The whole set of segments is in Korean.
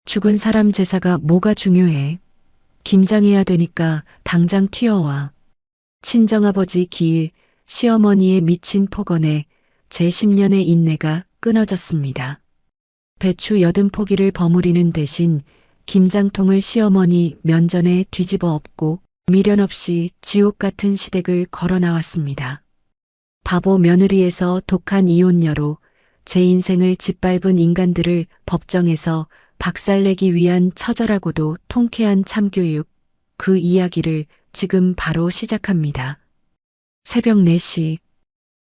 죽은 사람 제사가 뭐가 중요해? 김장해야 되니까 당장 튀어와. 친정아버지 기일, 시어머니의 미친 폭언에 제 10년의 인내가 끊어졌습니다. 배추 80포기를 버무리는 대신 김장통을 시어머니 면전에 뒤집어 엎고 미련 없이 지옥 같은 시댁을 걸어 나왔습니다. 바보 며느리에서 독한 이혼녀로 제 인생을 짓밟은 인간들을 법정에서 박살내기 위한 처절하고도 통쾌한 참교육, 그 이야기를 지금 바로 시작합니다. 새벽 4시,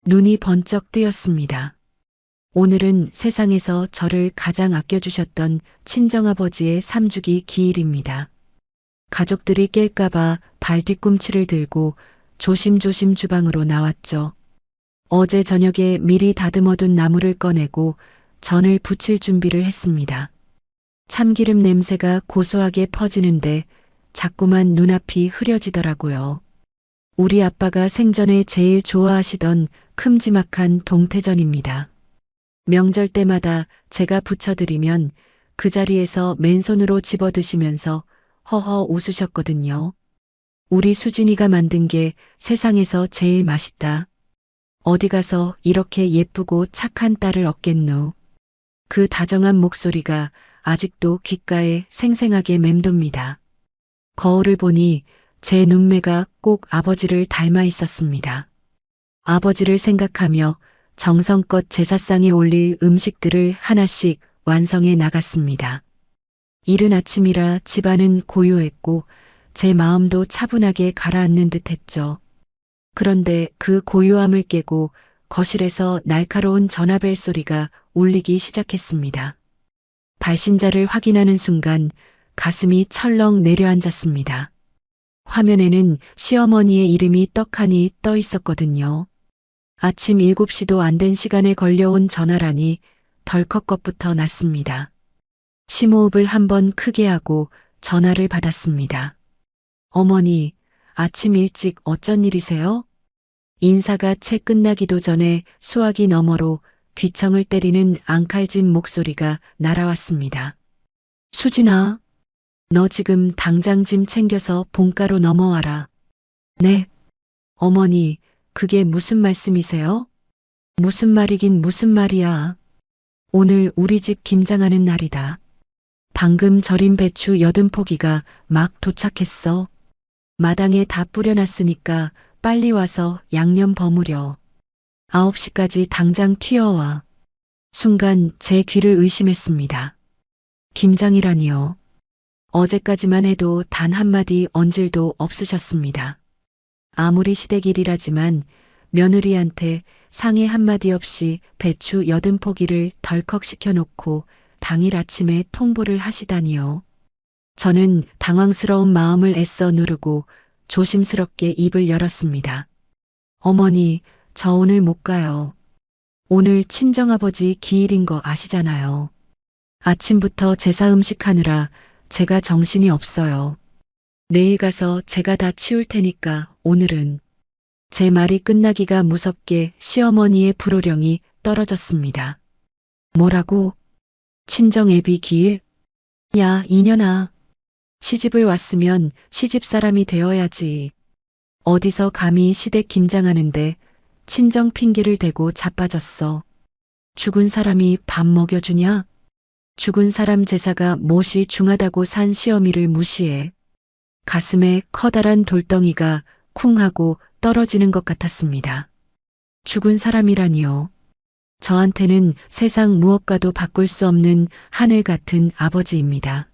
눈이 번쩍 뜨였습니다. 오늘은 세상에서 저를 가장 아껴주셨던 친정아버지의 3주기 기일입니다. 가족들이 깰까봐 발 뒤꿈치를 들고 조심조심 주방으로 나왔죠. 어제 저녁에 미리 다듬어둔 나물을 꺼내고 전을 부칠 준비를 했습니다. 참기름 냄새가 고소하게 퍼지는데 자꾸만 눈앞이 흐려지더라고요. 우리 아빠가 생전에 제일 좋아하시던 큼지막한 동태전입니다. 명절 때마다 제가 부쳐드리면 그 자리에서 맨손으로 집어드시면서 허허 웃으셨거든요. 우리 수진이가 만든 게 세상에서 제일 맛있다. 어디 가서 이렇게 예쁘고 착한 딸을 얻겠노. 그 다정한 목소리가 아직도 귓가에 생생하게 맴돕니다. 거울을 보니 제 눈매가 꼭 아버지를 닮아 있었습니다. 아버지를 생각하며 정성껏 제사상에 올릴 음식들을 하나씩 완성해 나갔습니다. 이른 아침이라 집안은 고요했고 제 마음도 차분하게 가라앉는 듯했죠. 그런데 그 고요함을 깨고 거실에서 날카로운 전화벨 소리가 울리기 시작했습니다. 발신자를 확인하는 순간 가슴이 철렁 내려앉았습니다. 화면에는 시어머니의 이름이 떡하니 떠 있었거든요. 아침 7시도 안 된 시간에 걸려온 전화라니 덜컥 겁부터 났습니다. 심호흡을 한번 크게 하고 전화를 받았습니다. 어머니, 아침 일찍 어쩐 일이세요? 인사가 채 끝나기도 전에 수화기 너머로 귀청을 때리는 앙칼진 목소리가 날아왔습니다. 수진아, 너 지금 당장 짐 챙겨서 본가로 넘어와라. 네. 어머니, 그게 무슨 말씀이세요? 무슨 말이긴 무슨 말이야. 오늘 우리 집 김장하는 날이다. 방금 절인 배추 80포기가 막 도착했어. 마당에 다 뿌려놨으니까 빨리 와서 양념 버무려. 9시까지 당장 튀어와. 순간 제 귀를 의심했습니다. 김장이라니요. 어제까지만 해도 단 한마디 언질도 없으셨습니다. 아무리 시댁일이라지만 며느리한테 상의 한마디 없이 배추 80포기를 덜컥 시켜놓고 당일 아침에 통보를 하시다니요. 저는 당황스러운 마음을 애써 누르고 조심스럽게 입을 열었습니다. 어머니, 저 오늘 못 가요. 오늘 친정아버지 기일인 거 아시잖아요. 아침부터 제사 음식 하느라 제가 정신이 없어요. 내일 가서 제가 다 치울 테니까 오늘은. 제 말이 끝나기가 무섭게 시어머니의 불호령이 떨어졌습니다. 뭐라고? 친정 애비 기일? 야, 이년아. 시집을 왔으면 시집 사람이 되어야지. 어디서 감히 시댁 김장하는데 친정 핑계를 대고 자빠졌어. 죽은 사람이 밥 먹여주냐? 죽은 사람 제사가 몹시 중하다고 산 시어미를 무시해. 가슴에 커다란 돌덩이가 쿵 하고 떨어지는 것 같았습니다. 죽은 사람이라니요. 저한테는 세상 무엇과도 바꿀 수 없는 하늘 같은 아버지입니다.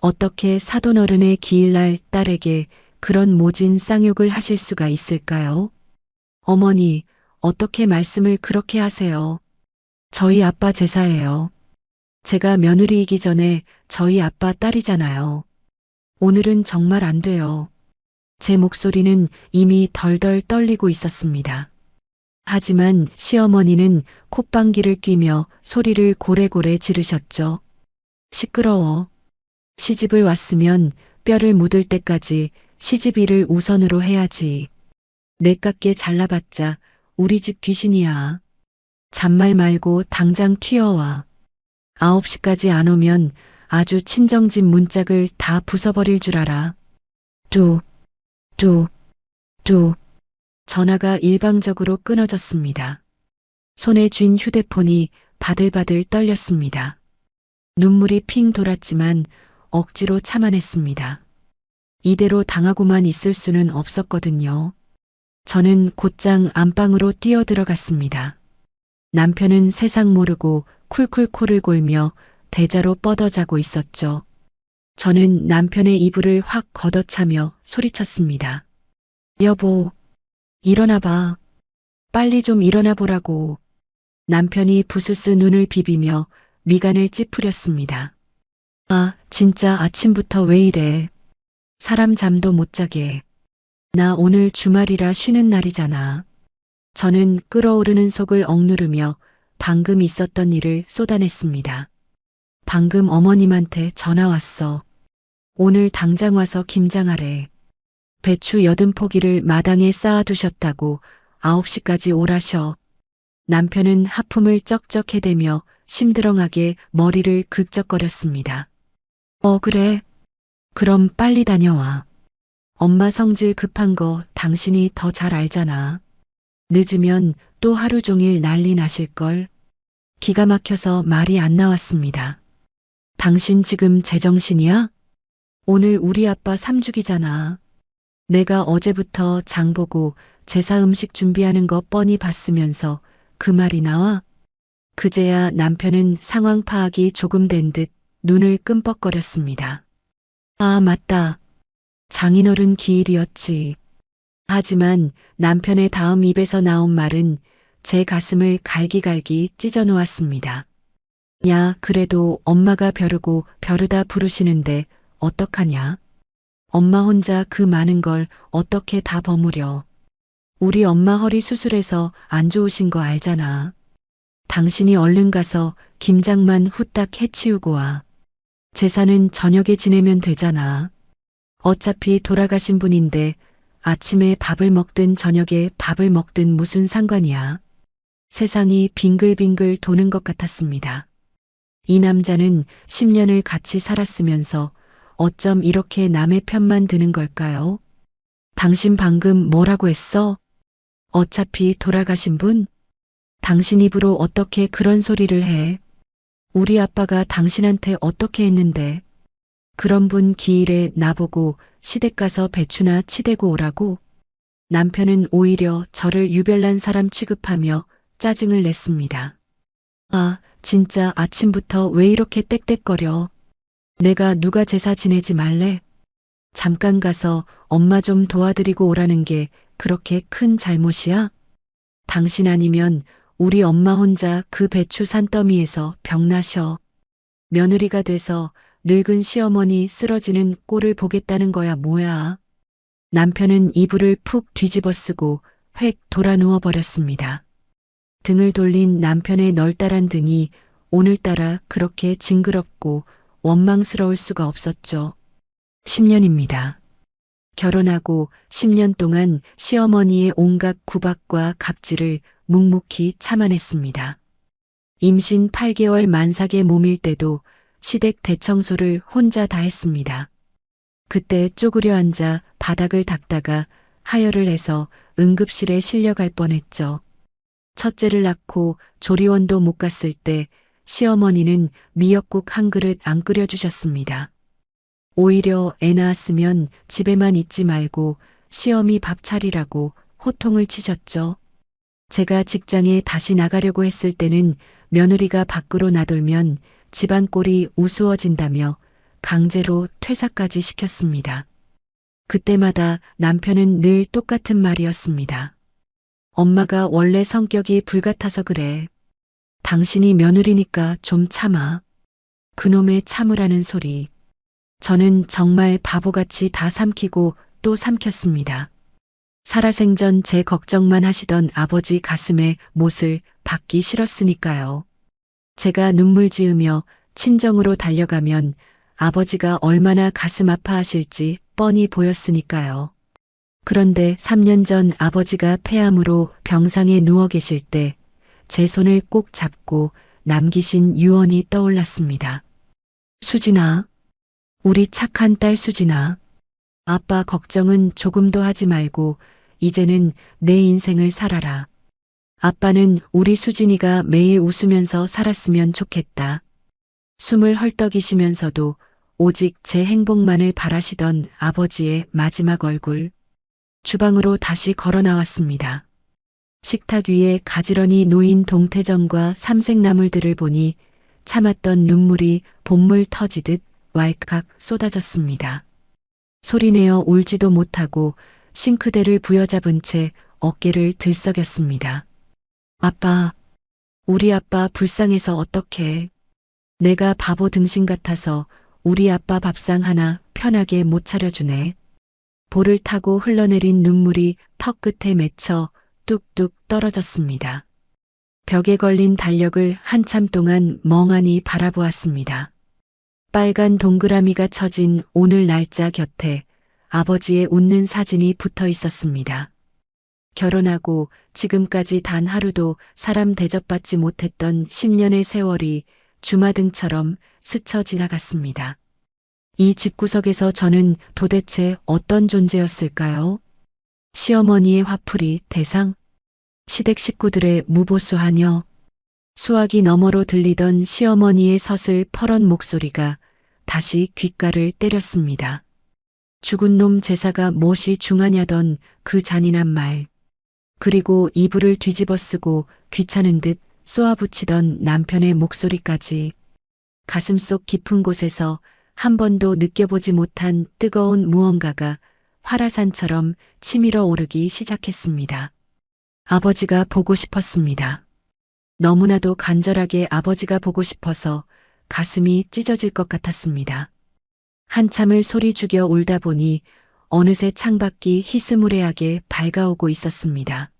어떻게 사돈어른의 기일날 딸에게 그런 모진 쌍욕을 하실 수가 있을까요? 어머니, 어떻게 말씀을 그렇게 하세요? 저희 아빠 제사예요. 제가 며느리이기 전에 저희 아빠 딸이잖아요. 오늘은 정말 안 돼요. 제 목소리는 이미 덜덜 떨리고 있었습니다. 하지만 시어머니는 콧방귀를 뀌며 소리를 고래고래 지르셨죠. 시끄러워. 시집을 왔으면 뼈를 묻을 때까지 시집일을 우선으로 해야지. 내깎게 잘라봤자 우리 집 귀신이야. 잔말 말고 당장 튀어와. 9시까지 안 오면 아주 친정집 문짝을 다 부숴버릴 줄 알아. 뚝, 뚝, 뚝. 전화가 일방적으로 끊어졌습니다. 손에 쥔 휴대폰이 바들바들 떨렸습니다. 눈물이 핑 돌았지만 억지로 참아냈습니다. 이대로 당하고만 있을 수는 없었거든요. 저는 곧장 안방으로 뛰어들어갔습니다. 남편은 세상 모르고 쿨쿨 코를 골며 대자로 뻗어자고 있었죠. 저는 남편의 이불을 확 걷어차며 소리쳤습니다. 여보, 일어나봐. 빨리 좀 일어나 보라고. 남편이 부스스 눈을 비비며 미간을 찌푸렸습니다. 아, 진짜 아침부터 왜 이래. 사람 잠도 못 자게. 나 오늘 주말이라 쉬는 날이잖아. 저는 끓어오르는 속을 억누르며 방금 있었던 일을 쏟아냈습니다. 방금 어머님한테 전화 왔어. 오늘 당장 와서 김장하래. 배추 80포기를 마당에 쌓아두셨다고 9시까지 오라셔. 남편은 하품을 쩍쩍 해대며 심드렁하게 머리를 긁적거렸습니다. 그래. 그럼 빨리 다녀와. 엄마 성질 급한 거 당신이 더 잘 알잖아. 늦으면 또 하루 종일 난리 나실걸. 기가 막혀서 말이 안 나왔습니다. 당신 지금 제정신이야? 오늘 우리 아빠 3죽이잖아. 내가 어제부터 장 보고 제사 음식 준비하는 거 뻔히 봤으면서 그 말이 나와? 그제야 남편은 상황 파악이 조금 된 듯 눈을 끔뻑거렸습니다. 아, 맞다. 장인어른 기일이었지. 하지만 남편의 다음 입에서 나온 말은 제 가슴을 갈기갈기 찢어 놓았습니다. 야, 그래도 엄마가 벼르고 벼르다 부르시는데 어떡하냐? 엄마 혼자 그 많은 걸 어떻게 다 버무려. 우리 엄마 허리 수술해서 안 좋으신 거 알잖아. 당신이 얼른 가서 김장만 후딱 해치우고 와. 제사는 저녁에 지내면 되잖아. 어차피 돌아가신 분인데 아침에 밥을 먹든 저녁에 밥을 먹든 무슨 상관이야. 세상이 빙글빙글 도는 것 같았습니다. 이 남자는 10년을 같이 살았으면서 어쩜 이렇게 남의 편만 드는 걸까요? 당신 방금 뭐라고 했어? 어차피 돌아가신 분? 당신 입으로 어떻게 그런 소리를 해? 우리 아빠가 당신한테 어떻게 했는데? 그런 분 기일에 나보고 시댁 가서 배추나 치대고 오라고? 남편은 오히려 저를 유별난 사람 취급하며 짜증을 냈습니다. 아, 진짜 아침부터 왜 이렇게 떽떽거려? 내가 누가 제사 지내지 말래? 잠깐 가서 엄마 좀 도와드리고 오라는 게 그렇게 큰 잘못이야? 당신 아니면 우리 엄마 혼자 그 배추 산더미에서 병나셔. 며느리가 돼서 늙은 시어머니 쓰러지는 꼴을 보겠다는 거야 뭐야. 남편은 이불을 푹 뒤집어 쓰고 획 돌아 누워 버렸습니다. 등을 돌린 남편의 널따란 등이 오늘따라 그렇게 징그럽고 원망스러울 수가 없었죠. 10년입니다. 결혼하고 10년 동안 시어머니의 온갖 구박과 갑질을 묵묵히 참아냈습니다. 임신 8개월 만삭의 몸일 때도 시댁 대청소를 혼자 다 했습니다. 그때 쪼그려 앉아 바닥을 닦다가 하혈을 해서 응급실에 실려갈 뻔했죠. 첫째를 낳고 조리원도 못 갔을 때 시어머니는 미역국 한 그릇 안 끓여주셨습니다. 오히려 애 낳았으면 집에만 있지 말고 시어미 밥 차리라고 호통을 치셨죠. 제가 직장에 다시 나가려고 했을 때는 며느리가 밖으로 나돌면 집안 꼴이 우스워진다며 강제로 퇴사까지 시켰습니다. 그때마다 남편은 늘 똑같은 말이었습니다. 엄마가 원래 성격이 불같아서 그래. 당신이 며느리니까 좀 참아. 그놈의 참으라는 소리. 저는 정말 바보같이 다 삼키고 또 삼켰습니다. 살아생전 제 걱정만 하시던 아버지 가슴에 못을 박기 싫었으니까요. 제가 눈물 지으며 친정으로 달려가면 아버지가 얼마나 가슴 아파하실지 뻔히 보였으니까요. 그런데 3년 전 아버지가 폐암으로 병상에 누워 계실 때 제 손을 꼭 잡고 남기신 유언이 떠올랐습니다. 수진아, 우리 착한 딸 수진아. 아빠 걱정은 조금도 하지 말고 이제는 내 인생을 살아라. 아빠는 우리 수진이가 매일 웃으면서 살았으면 좋겠다. 숨을 헐떡이시면서도 오직 제 행복만을 바라시던 아버지의 마지막 얼굴. 주방으로 다시 걸어 나왔습니다. 식탁 위에 가지런히 놓인 동태전과 삼색나물들을 보니 참았던 눈물이 본물 터지듯 왈칵 쏟아졌습니다. 소리내어 울지도 못하고 싱크대를 부여잡은 채 어깨를 들썩였습니다. 아빠, 우리 아빠 불쌍해서 어떡해. 내가 바보 등신 같아서 우리 아빠 밥상 하나 편하게 못 차려주네. 볼을 타고 흘러내린 눈물이 턱 끝에 맺혀 뚝뚝 떨어졌습니다. 벽에 걸린 달력을 한참 동안 멍하니 바라보았습니다. 빨간 동그라미가 쳐진 오늘 날짜 곁에 아버지의 웃는 사진이 붙어 있었습니다. 결혼하고 지금까지 단 하루도 사람 대접받지 못했던 10년의 세월이 주마등처럼 스쳐 지나갔습니다. 이 집구석에서 저는 도대체 어떤 존재였을까요? 시어머니의 화풀이 대상, 시댁 식구들의 무보수 하녀, 수화기 너머로 들리던 시어머니의 서슬 퍼런 목소리가 다시 귓가를 때렸습니다. 죽은 놈 제사가 무엇이 중하냐던 그 잔인한 말, 그리고 이불을 뒤집어 쓰고 귀찮은 듯 쏘아붙이던 남편의 목소리까지 가슴속 깊은 곳에서 한 번도 느껴보지 못한 뜨거운 무언가가 화라산처럼 치밀어 오르기 시작했습니다. 아버지가 보고 싶었습니다. 너무나도 간절하게 아버지가 보고 싶어서 가슴이 찢어질 것 같았습니다. 한참을 소리 죽여 울다 보니 어느새 창밖이 희스무레하게 밝아오고 있었습니다.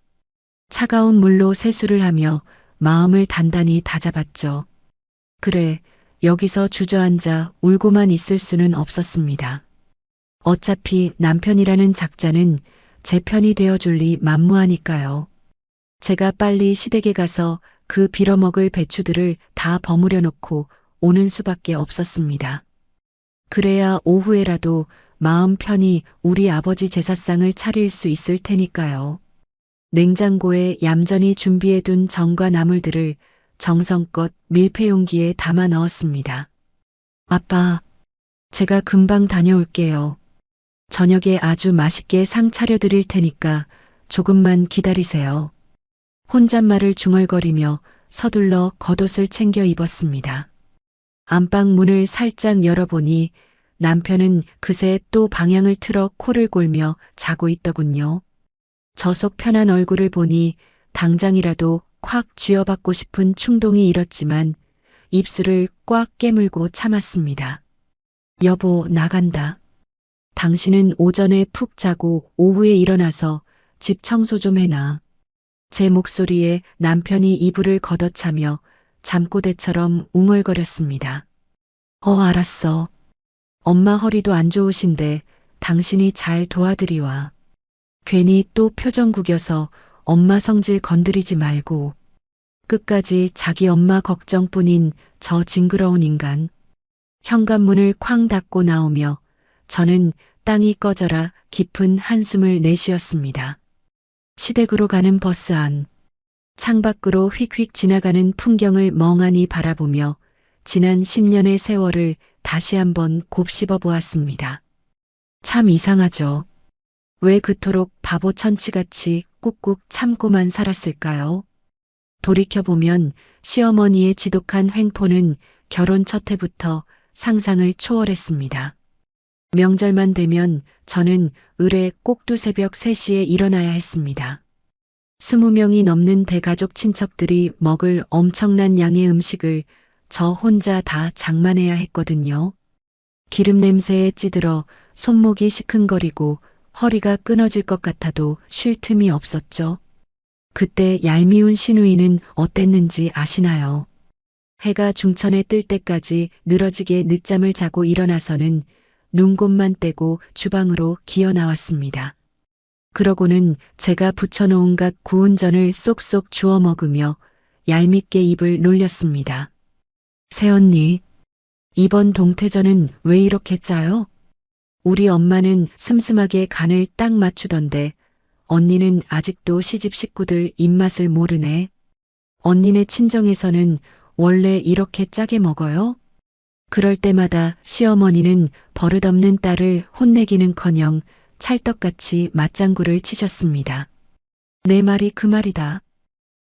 차가운 물로 세수를 하며 마음을 단단히 다잡았죠. 그래, 여기서 주저앉아 울고만 있을 수는 없었습니다. 어차피 남편이라는 작자는 제 편이 되어줄 리 만무하니까요. 제가 빨리 시댁에 가서 그 빌어먹을 배추들을 다 버무려 놓고 오는 수밖에 없었습니다. 그래야 오후에라도 마음 편히 우리 아버지 제사상을 차릴 수 있을 테니까요. 냉장고에 얌전히 준비해둔 전과 나물들을 정성껏 밀폐용기에 담아 넣었습니다. 아빠, 제가 금방 다녀올게요. 저녁에 아주 맛있게 상 차려드릴 테니까 조금만 기다리세요. 혼잣말을 중얼거리며 서둘러 겉옷을 챙겨 입었습니다. 안방 문을 살짝 열어보니 남편은 그새 또 방향을 틀어 코를 골며 자고 있더군요. 저 속 편한 얼굴을 보니 당장이라도 콱 쥐어받고 싶은 충동이 일었지만 입술을 꽉 깨물고 참았습니다. 여보, 나간다. 당신은 오전에 푹 자고 오후에 일어나서 집 청소 좀 해놔. 제 목소리에 남편이 이불을 걷어차며 잠꼬대처럼 웅얼거렸습니다. 알았어. 엄마 허리도 안 좋으신데 당신이 잘 도와드리와. 괜히 또 표정 구겨서 엄마 성질 건드리지 말고. 끝까지 자기 엄마 걱정뿐인 저 징그러운 인간. 현관문을 쾅 닫고 나오며 저는 땅이 꺼져라 깊은 한숨을 내쉬었습니다. 시댁으로 가는 버스 안. 창밖으로 휙휙 지나가는 풍경을 멍하니 바라보며 지난 10년의 세월을 다시 한번 곱씹어 보았습니다. 참 이상하죠. 왜 그토록 바보 천치같이 꾹꾹 참고만 살았을까요? 돌이켜보면 시어머니의 지독한 횡포는 결혼 첫 해부터 상상을 초월했습니다. 명절만 되면 저는 을에 꼭두 새벽 3시에 일어나야 했습니다. 20명이 넘는 대가족 친척들이 먹을 엄청난 양의 음식을 저 혼자 다 장만해야 했거든요. 기름 냄새에 찌들어 손목이 시큰거리고 허리가 끊어질 것 같아도 쉴 틈이 없었죠. 그때 얄미운 시누이는 어땠는지 아시나요? 해가 중천에 뜰 때까지 늘어지게 늦잠을 자고 일어나서는 눈곱만 떼고 주방으로 기어 나왔습니다. 그러고는 제가 부쳐놓은 갓 구운 전을 쏙쏙 주워 먹으며 얄밉게 입을 놀렸습니다. 새언니, 이번 동태전은 왜 이렇게 짜요? 우리 엄마는 슴슴하게 간을 딱 맞추던데 언니는 아직도 시집 식구들 입맛을 모르네. 언니네 친정에서는 원래 이렇게 짜게 먹어요? 그럴 때마다 시어머니는 버릇없는 딸을 혼내기는커녕 찰떡같이 맞장구를 치셨습니다. 내 말이 그 말이다.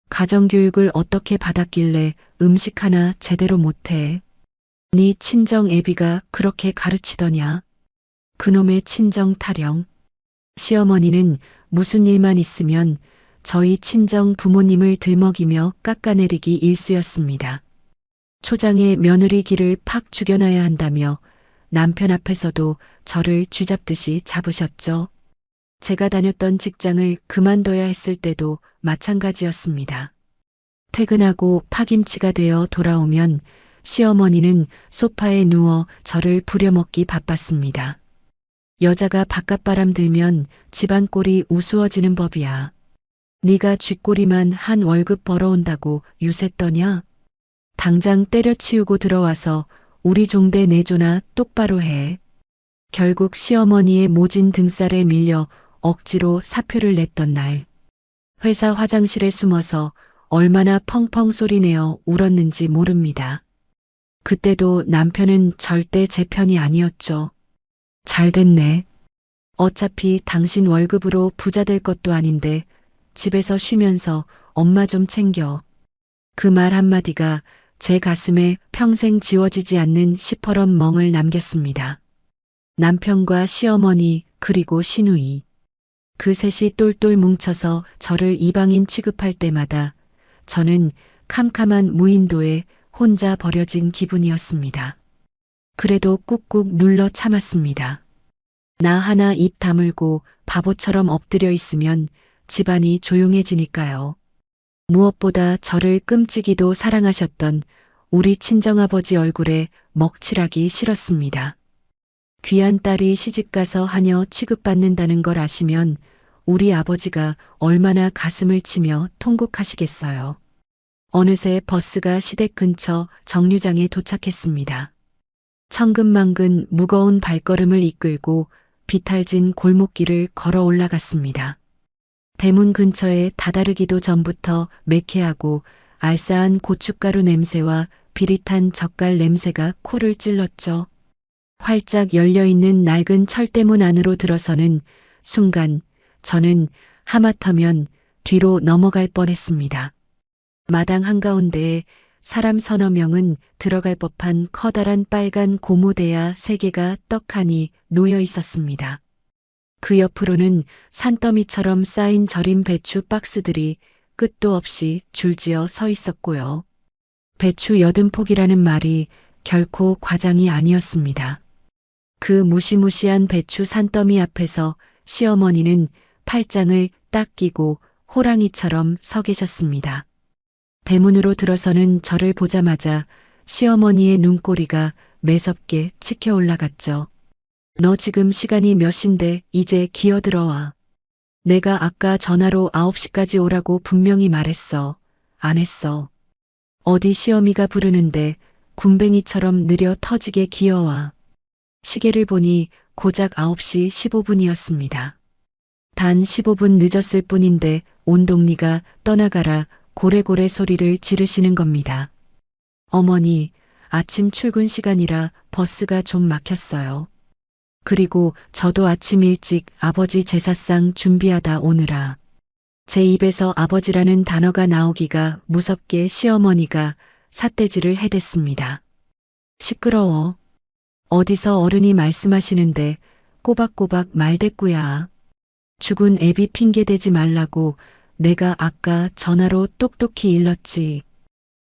가정교육을 어떻게 받았길래 음식 하나 제대로 못해. 네 친정 애비가 그렇게 가르치더냐. 그놈의 친정 타령. 시어머니는 무슨 일만 있으면 저희 친정 부모님을 들먹이며 깎아내리기 일쑤였습니다. 초장에 며느리 기를 팍 죽여놔야 한다며 남편 앞에서도 저를 쥐잡듯이 잡으셨죠. 제가 다녔던 직장을 그만둬야 했을 때도 마찬가지였습니다. 퇴근하고 파김치가 되어 돌아오면 시어머니는 소파에 누워 저를 부려먹기 바빴습니다. 여자가 바깥바람 들면 집안 꼴이 우스워지는 법이야. 네가 쥐꼬리만 한 월급 벌어온다고 유세 떠냐? 당장 때려치우고 들어와서 우리 종대 내조나 똑바로 해. 결국 시어머니의 모진 등살에 밀려 억지로 사표를 냈던 날. 회사 화장실에 숨어서 얼마나 펑펑 소리내어 울었는지 모릅니다. 그때도 남편은 절대 제 편이 아니었죠. 잘 됐네. 어차피 당신 월급으로 부자 될 것도 아닌데 집에서 쉬면서 엄마 좀 챙겨. 그 말 한마디가 제 가슴에 평생 지워지지 않는 시퍼런 멍을 남겼습니다. 남편과 시어머니 그리고 시누이. 그 셋이 똘똘 뭉쳐서 저를 이방인 취급할 때마다 저는 캄캄한 무인도에 혼자 버려진 기분이었습니다. 그래도 꾹꾹 눌러 참았습니다. 나 하나 입 다물고 바보처럼 엎드려 있으면 집안이 조용해지니까요. 무엇보다 저를 끔찍이도 사랑하셨던 우리 친정아버지 얼굴에 먹칠하기 싫었습니다. 귀한 딸이 시집가서 하녀 취급받는다는 걸 아시면 우리 아버지가 얼마나 가슴을 치며 통곡하시겠어요. 어느새 버스가 시댁 근처 정류장에 도착했습니다. 천근만근 무거운 발걸음을 이끌고 비탈진 골목길을 걸어 올라갔습니다. 대문 근처에 다다르기도 전부터 매캐하고 알싸한 고춧가루 냄새와 비릿한 젓갈 냄새가 코를 찔렀죠. 활짝 열려있는 낡은 철대문 안으로 들어서는 순간 저는 하마터면 뒤로 넘어갈 뻔했습니다. 마당 한가운데에 사람 서너 명은 들어갈 법한 커다란 빨간 고무대야 3개가 떡하니 놓여 있었습니다. 그 옆으로는 산더미처럼 쌓인 절임 배추 박스들이 끝도 없이 줄지어 서 있었고요. 배추 80폭이라는 말이 결코 과장이 아니었습니다. 그 무시무시한 배추 산더미 앞에서 시어머니는 팔짱을 딱 끼고 호랑이처럼 서 계셨습니다. 대문으로 들어서는 저를 보자마자 시어머니의 눈꼬리가 매섭게 치켜 올라갔죠. 너 지금 시간이 몇 시인데 이제 기어들어와. 내가 아까 전화로 9시까지 오라고 분명히 말했어. 안 했어. 어디 시어미가 부르는데 군뱅이처럼 느려 터지게 기어와. 시계를 보니 고작 9시 15분이었습니다. 단 15분 늦었을 뿐인데 온동리가 떠나가라 고래고래 소리를 지르시는 겁니다. 어머니, 아침 출근 시간이라 버스가 좀 막혔어요. 그리고 저도 아침 일찍 아버지 제사상 준비하다 오느라 제 입에서 아버지라는 단어가 나오기가 무섭게 시어머니가 삿대질을 해댔습니다. 시끄러워. 어디서 어른이 말씀하시는데 꼬박꼬박 말대꾸야. 죽은 애비 핑계대지 말라고 내가 아까 전화로 똑똑히 일렀지.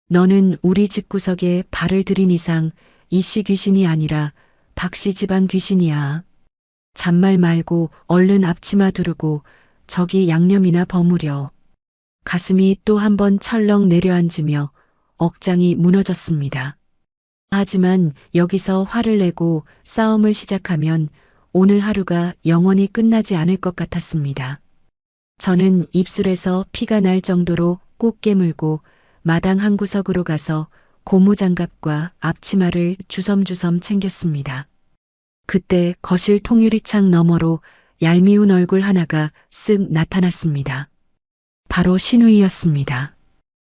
너는 우리 집구석에 발을 들인 이상 이씨 귀신이 아니라 박씨 집안 귀신이야. 잔말 말고 얼른 앞치마 두르고 저기 양념이나 버무려. 가슴이 또 한 번 철렁 내려앉으며 억장이 무너졌습니다. 하지만 여기서 화를 내고 싸움을 시작하면 오늘 하루가 영원히 끝나지 않을 것 같았습니다. 저는 입술에서 피가 날 정도로 꾹 깨물고 마당 한 구석으로 가서 고무장갑과 앞치마를 주섬주섬 챙겼습니다. 그때 거실 통유리창 너머로 얄미운 얼굴 하나가 쓱 나타났습니다. 바로 신우이였습니다.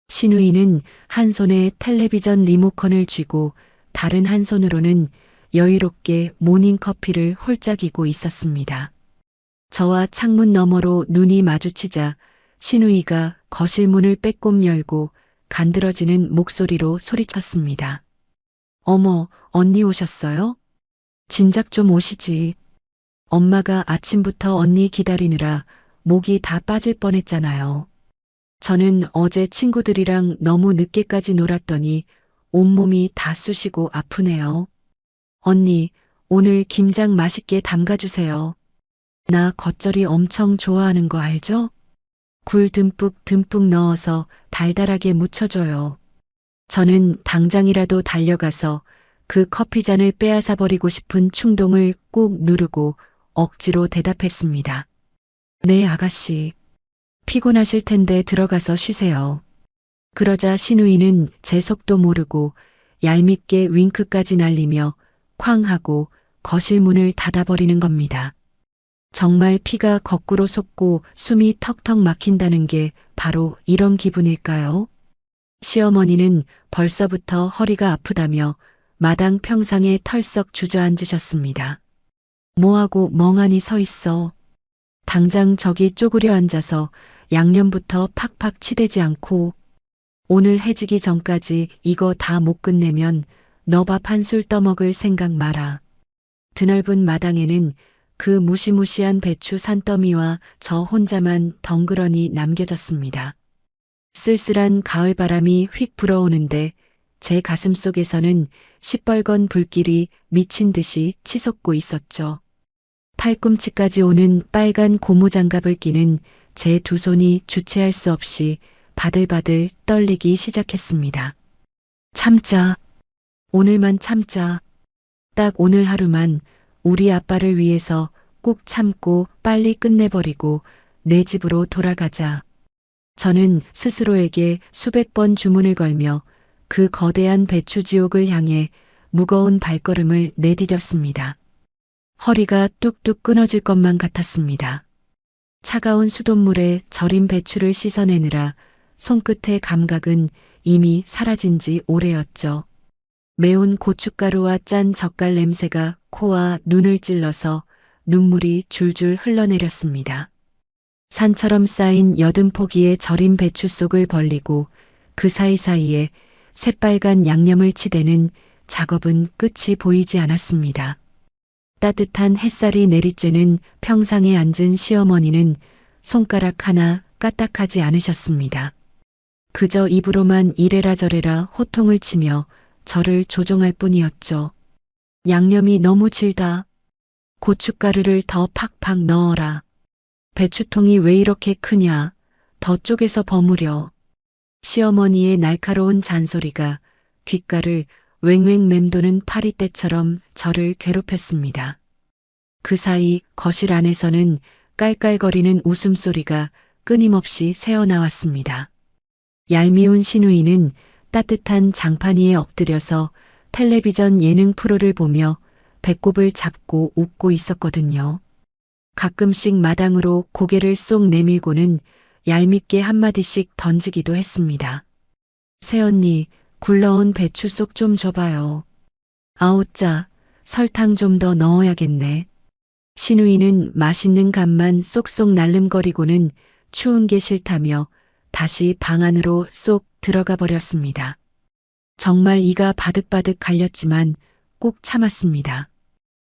신우이는 한 손에 텔레비전 리모컨을 쥐고 다른 한 손으로는 여유롭게 모닝커피를 홀짝이고 있었습니다. 저와 창문 너머로 눈이 마주치자 신우이가 거실 문을 빼꼼 열고 간드러지는 목소리로 소리쳤습니다. 어머, 언니 오셨어요? 진작 좀 오시지. 엄마가 아침부터 언니 기다리느라 목이 다 빠질 뻔했잖아요. 저는 어제 친구들이랑 너무 늦게까지 놀았더니 온몸이 다 쑤시고 아프네요. 언니, 오늘 김장 맛있게 담가주세요. 나 겉절이 엄청 좋아하는 거 알죠? 굴 듬뿍 넣어서 달달하게 무쳐줘요. 저는 당장이라도 달려가서 그 커피잔을 빼앗아 버리고 싶은 충동을 꾹 누르고 억지로 대답했습니다. 네, 아가씨. 피곤하실 텐데 들어가서 쉬세요. 그러자 신우이는 제 속도 모르고 얄밉게 윙크까지 날리며 쾅 하고 거실 문을 닫아버리는 겁니다. 정말 피가 거꾸로 솟고 숨이 턱턱 막힌다는 게 바로 이런 기분일까요? 시어머니는 벌써부터 허리가 아프다며 마당 평상에 털썩 주저앉으셨습니다. 뭐하고 멍하니 서 있어. 당장 저기 쪼그려 앉아서 양념부터 팍팍 치대지 않고 오늘 해지기 전까지 이거 다 못 끝내면 너 밥 한 술 떠먹을 생각 마라. 드넓은 마당에는 그 무시무시한 배추 산더미와 저 혼자만 덩그러니 남겨졌습니다. 쓸쓸한 가을바람이 휙 불어오는데 제 가슴 속에서는 시뻘건 불길이 미친 듯이 치솟고 있었죠. 팔꿈치까지 오는 빨간 고무장갑을 끼는 제 두 손이 주체할 수 없이 바들바들 떨리기 시작했습니다. 참자. 오늘만 참자. 딱 오늘 하루만 우리 아빠를 위해서 꼭 참고 빨리 끝내버리고 내 집으로 돌아가자. 저는 스스로에게 수백 번 주문을 걸며 그 거대한 배추지옥을 향해 무거운 발걸음을 내디뎠습니다. 허리가 뚝뚝 끊어질 것만 같았습니다. 차가운 수돗물에 절인 배추를 씻어내느라 손끝의 감각은 이미 사라진 지 오래였죠. 매운 고춧가루와 짠 젓갈 냄새가 코와 눈을 찔러서 눈물이 줄줄 흘러내렸습니다. 산처럼 쌓인 여든 포기의 절인 배추 속을 벌리고 그 사이사이에 새빨간 양념을 치대는 작업은 끝이 보이지 않았습니다. 따뜻한 햇살이 내리쬐는 평상에 앉은 시어머니는 손가락 하나 까딱하지 않으셨습니다. 그저 입으로만 이래라 저래라 호통을 치며 저를 조종할 뿐이었죠. 양념이 너무 질다. 고춧가루를 더 팍팍 넣어라. 배추통이 왜 이렇게 크냐. 더 쪼개서 버무려. 시어머니의 날카로운 잔소리가 귓가를 왱왱 맴도는 파리떼처럼 저를 괴롭혔습니다. 그 사이 거실 안에서는 깔깔거리는 웃음소리가 끊임없이 새어나왔습니다. 얄미운 신우이는 따뜻한 장판 위에 엎드려서 텔레비전 예능 프로를 보며 배꼽을 잡고 웃고 있었거든요. 가끔씩 마당으로 고개를 쏙 내밀고는 얄밉게 한마디씩 던지기도 했습니다. 새언니, 굴러온 배추 속 좀 줘봐요. 아우짜, 설탕 좀 더 넣어야겠네. 신우이는 맛있는 간만 쏙쏙 날름거리고는 추운 게 싫다며 다시 방 안으로 쏙 들어가 버렸습니다. 정말 이가 바득바득 갈렸지만 꾹 참았습니다.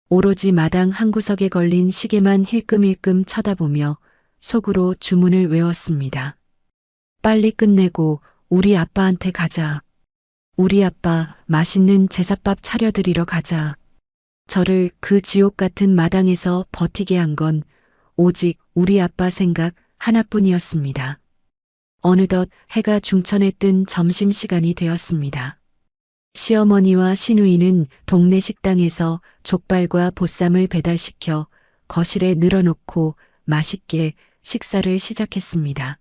오로지 마당 한 구석에 걸린 시계만 힐끔힐끔 쳐다보며 속으로 주문을 외웠습니다. 빨리 끝내고 우리 아빠한테 가자. 우리 아빠 맛있는 제사밥 차려드리러 가자. 저를 그 지옥 같은 마당에서 버티게 한 건 오직 우리 아빠 생각 하나뿐이었습니다. 어느덧 해가 중천에 뜬 점심시간이 되었습니다. 시어머니와 시누이는 동네 식당에서 족발과 보쌈을 배달시켜 거실에 늘어놓고 맛있게 식사를 시작했습니다.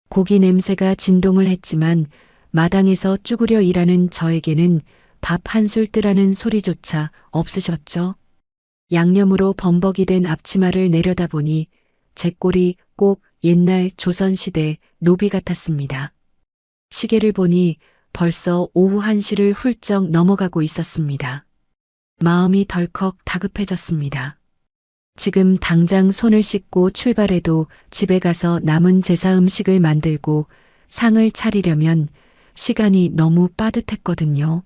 고기 냄새가 진동을 했지만 마당에서 쭈그려 일하는 저에게는 밥 한술 뜨라는 소리조차 없으셨죠. 양념으로 범벅이 된 앞치마를 내려다보니 제 꼴이 꼭 옛날 조선시대 노비 같았습니다. 시계를 보니 벌써 오후 1시를 훌쩍 넘어가고 있었습니다. 마음이 덜컥 다급해졌습니다. 지금 당장 손을 씻고 출발해도 집에 가서 남은 제사 음식을 만들고 상을 차리려면 시간이 너무 빠듯했거든요.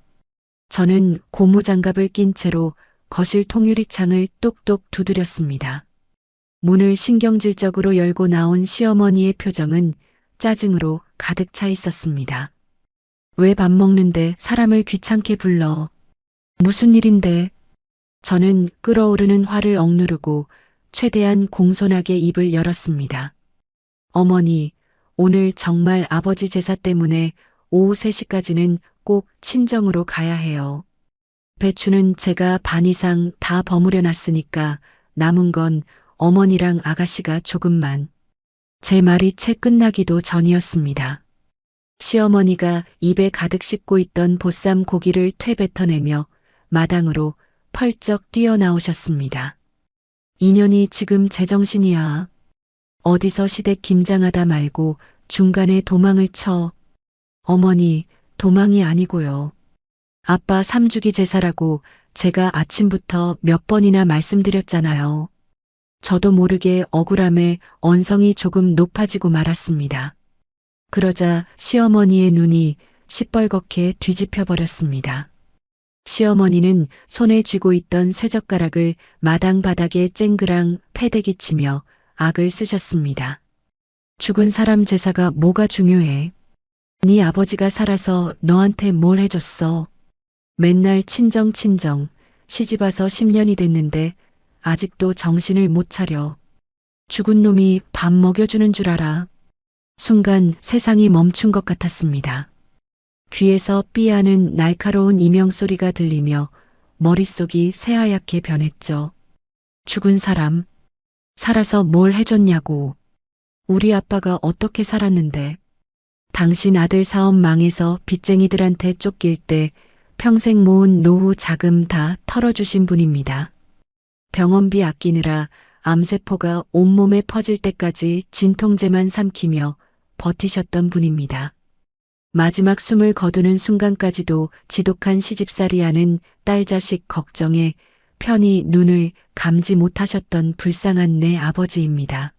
저는 고무장갑을 낀 채로 거실 통유리창을 똑똑 두드렸습니다. 문을 신경질적으로 열고 나온 시어머니의 표정은 짜증으로 가득 차 있었습니다. 왜 밥 먹는데 사람을 귀찮게 불러? 무슨 일인데? 저는 끓어오르는 화를 억누르고 최대한 공손하게 입을 열었습니다. 어머니, 오늘 정말 아버지 제사 때문에 오후 3시까지는 꼭 친정으로 가야 해요. 배추는 제가 반 이상 다 버무려 놨으니까 남은 건 어머니랑 아가씨가 조금만. 제 말이 채 끝나기도 전이었습니다. 시어머니가 입에 가득 씹고 있던 보쌈 고기를 퇴뱉어내며 마당으로 펄쩍 뛰어나오셨습니다. 인연이 지금 제정신이야. 어디서 시댁 김장하다 말고 중간에 도망을 쳐. 어머니, 도망이 아니고요. 아빠 3주기 제사라고 제가 아침부터 몇 번이나 말씀드렸잖아요. 저도 모르게 억울함에 언성이 조금 높아지고 말았습니다. 그러자 시어머니의 눈이 시뻘겋게 뒤집혀 버렸습니다. 시어머니는 손에 쥐고 있던 쇠젓가락을 마당 바닥에 쨍그랑 패대기 치며 악을 쓰셨습니다. 죽은 사람 제사가 뭐가 중요해? 네 아버지가 살아서 너한테 뭘 해줬어? 맨날 친정 시집와서 10년이 됐는데 아직도 정신을 못 차려. 죽은 놈이 밥 먹여주는 줄 알아. 순간 세상이 멈춘 것 같았습니다. 귀에서 삐하는 날카로운 이명소리가 들리며 머릿속이 새하얗게 변했죠. 죽은 사람, 살아서 뭘 해줬냐고. 우리 아빠가 어떻게 살았는데. 당신 아들 사업 망해서 빚쟁이들한테 쫓길 때 평생 모은 노후 자금 다 털어주신 분입니다. 병원비 아끼느라 암세포가 온몸에 퍼질 때까지 진통제만 삼키며 버티셨던 분입니다. 마지막 숨을 거두는 순간까지도 지독한 시집살이하는 딸 자식 걱정에 편히 눈을 감지 못하셨던 불쌍한 내 아버지입니다.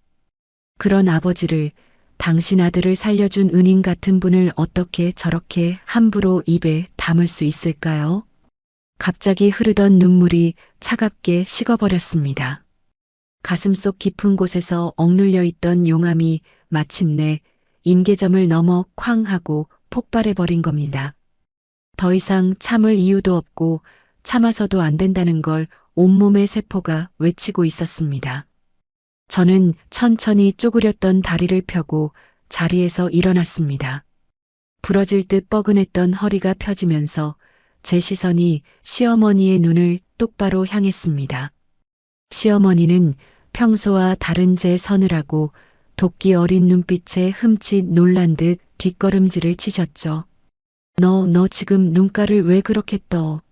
그런 아버지를, 당신 아들을 살려준 은인 같은 분을 어떻게 저렇게 함부로 입에 담을 수 있을까요? 갑자기 흐르던 눈물이 차갑게 식어버렸습니다. 가슴속 깊은 곳에서 억눌려 있던 용암이 마침내 임계점을 넘어 쾅 하고 폭발해버린 겁니다. 더 이상 참을 이유도 없고 참아서도 안 된다는 걸 온몸의 세포가 외치고 있었습니다. 저는 천천히 쪼그렸던 다리를 펴고 자리에서 일어났습니다. 부러질 듯 뻐근했던 허리가 펴지면서 제 시선이 시어머니의 눈을 똑바로 향했습니다. 시어머니는 평소와 다른 제 서늘하고 도끼 어린 눈빛에 흠칫 놀란 듯 뒷걸음질을 치셨죠. 너 지금 눈가를 왜 그렇게 떠?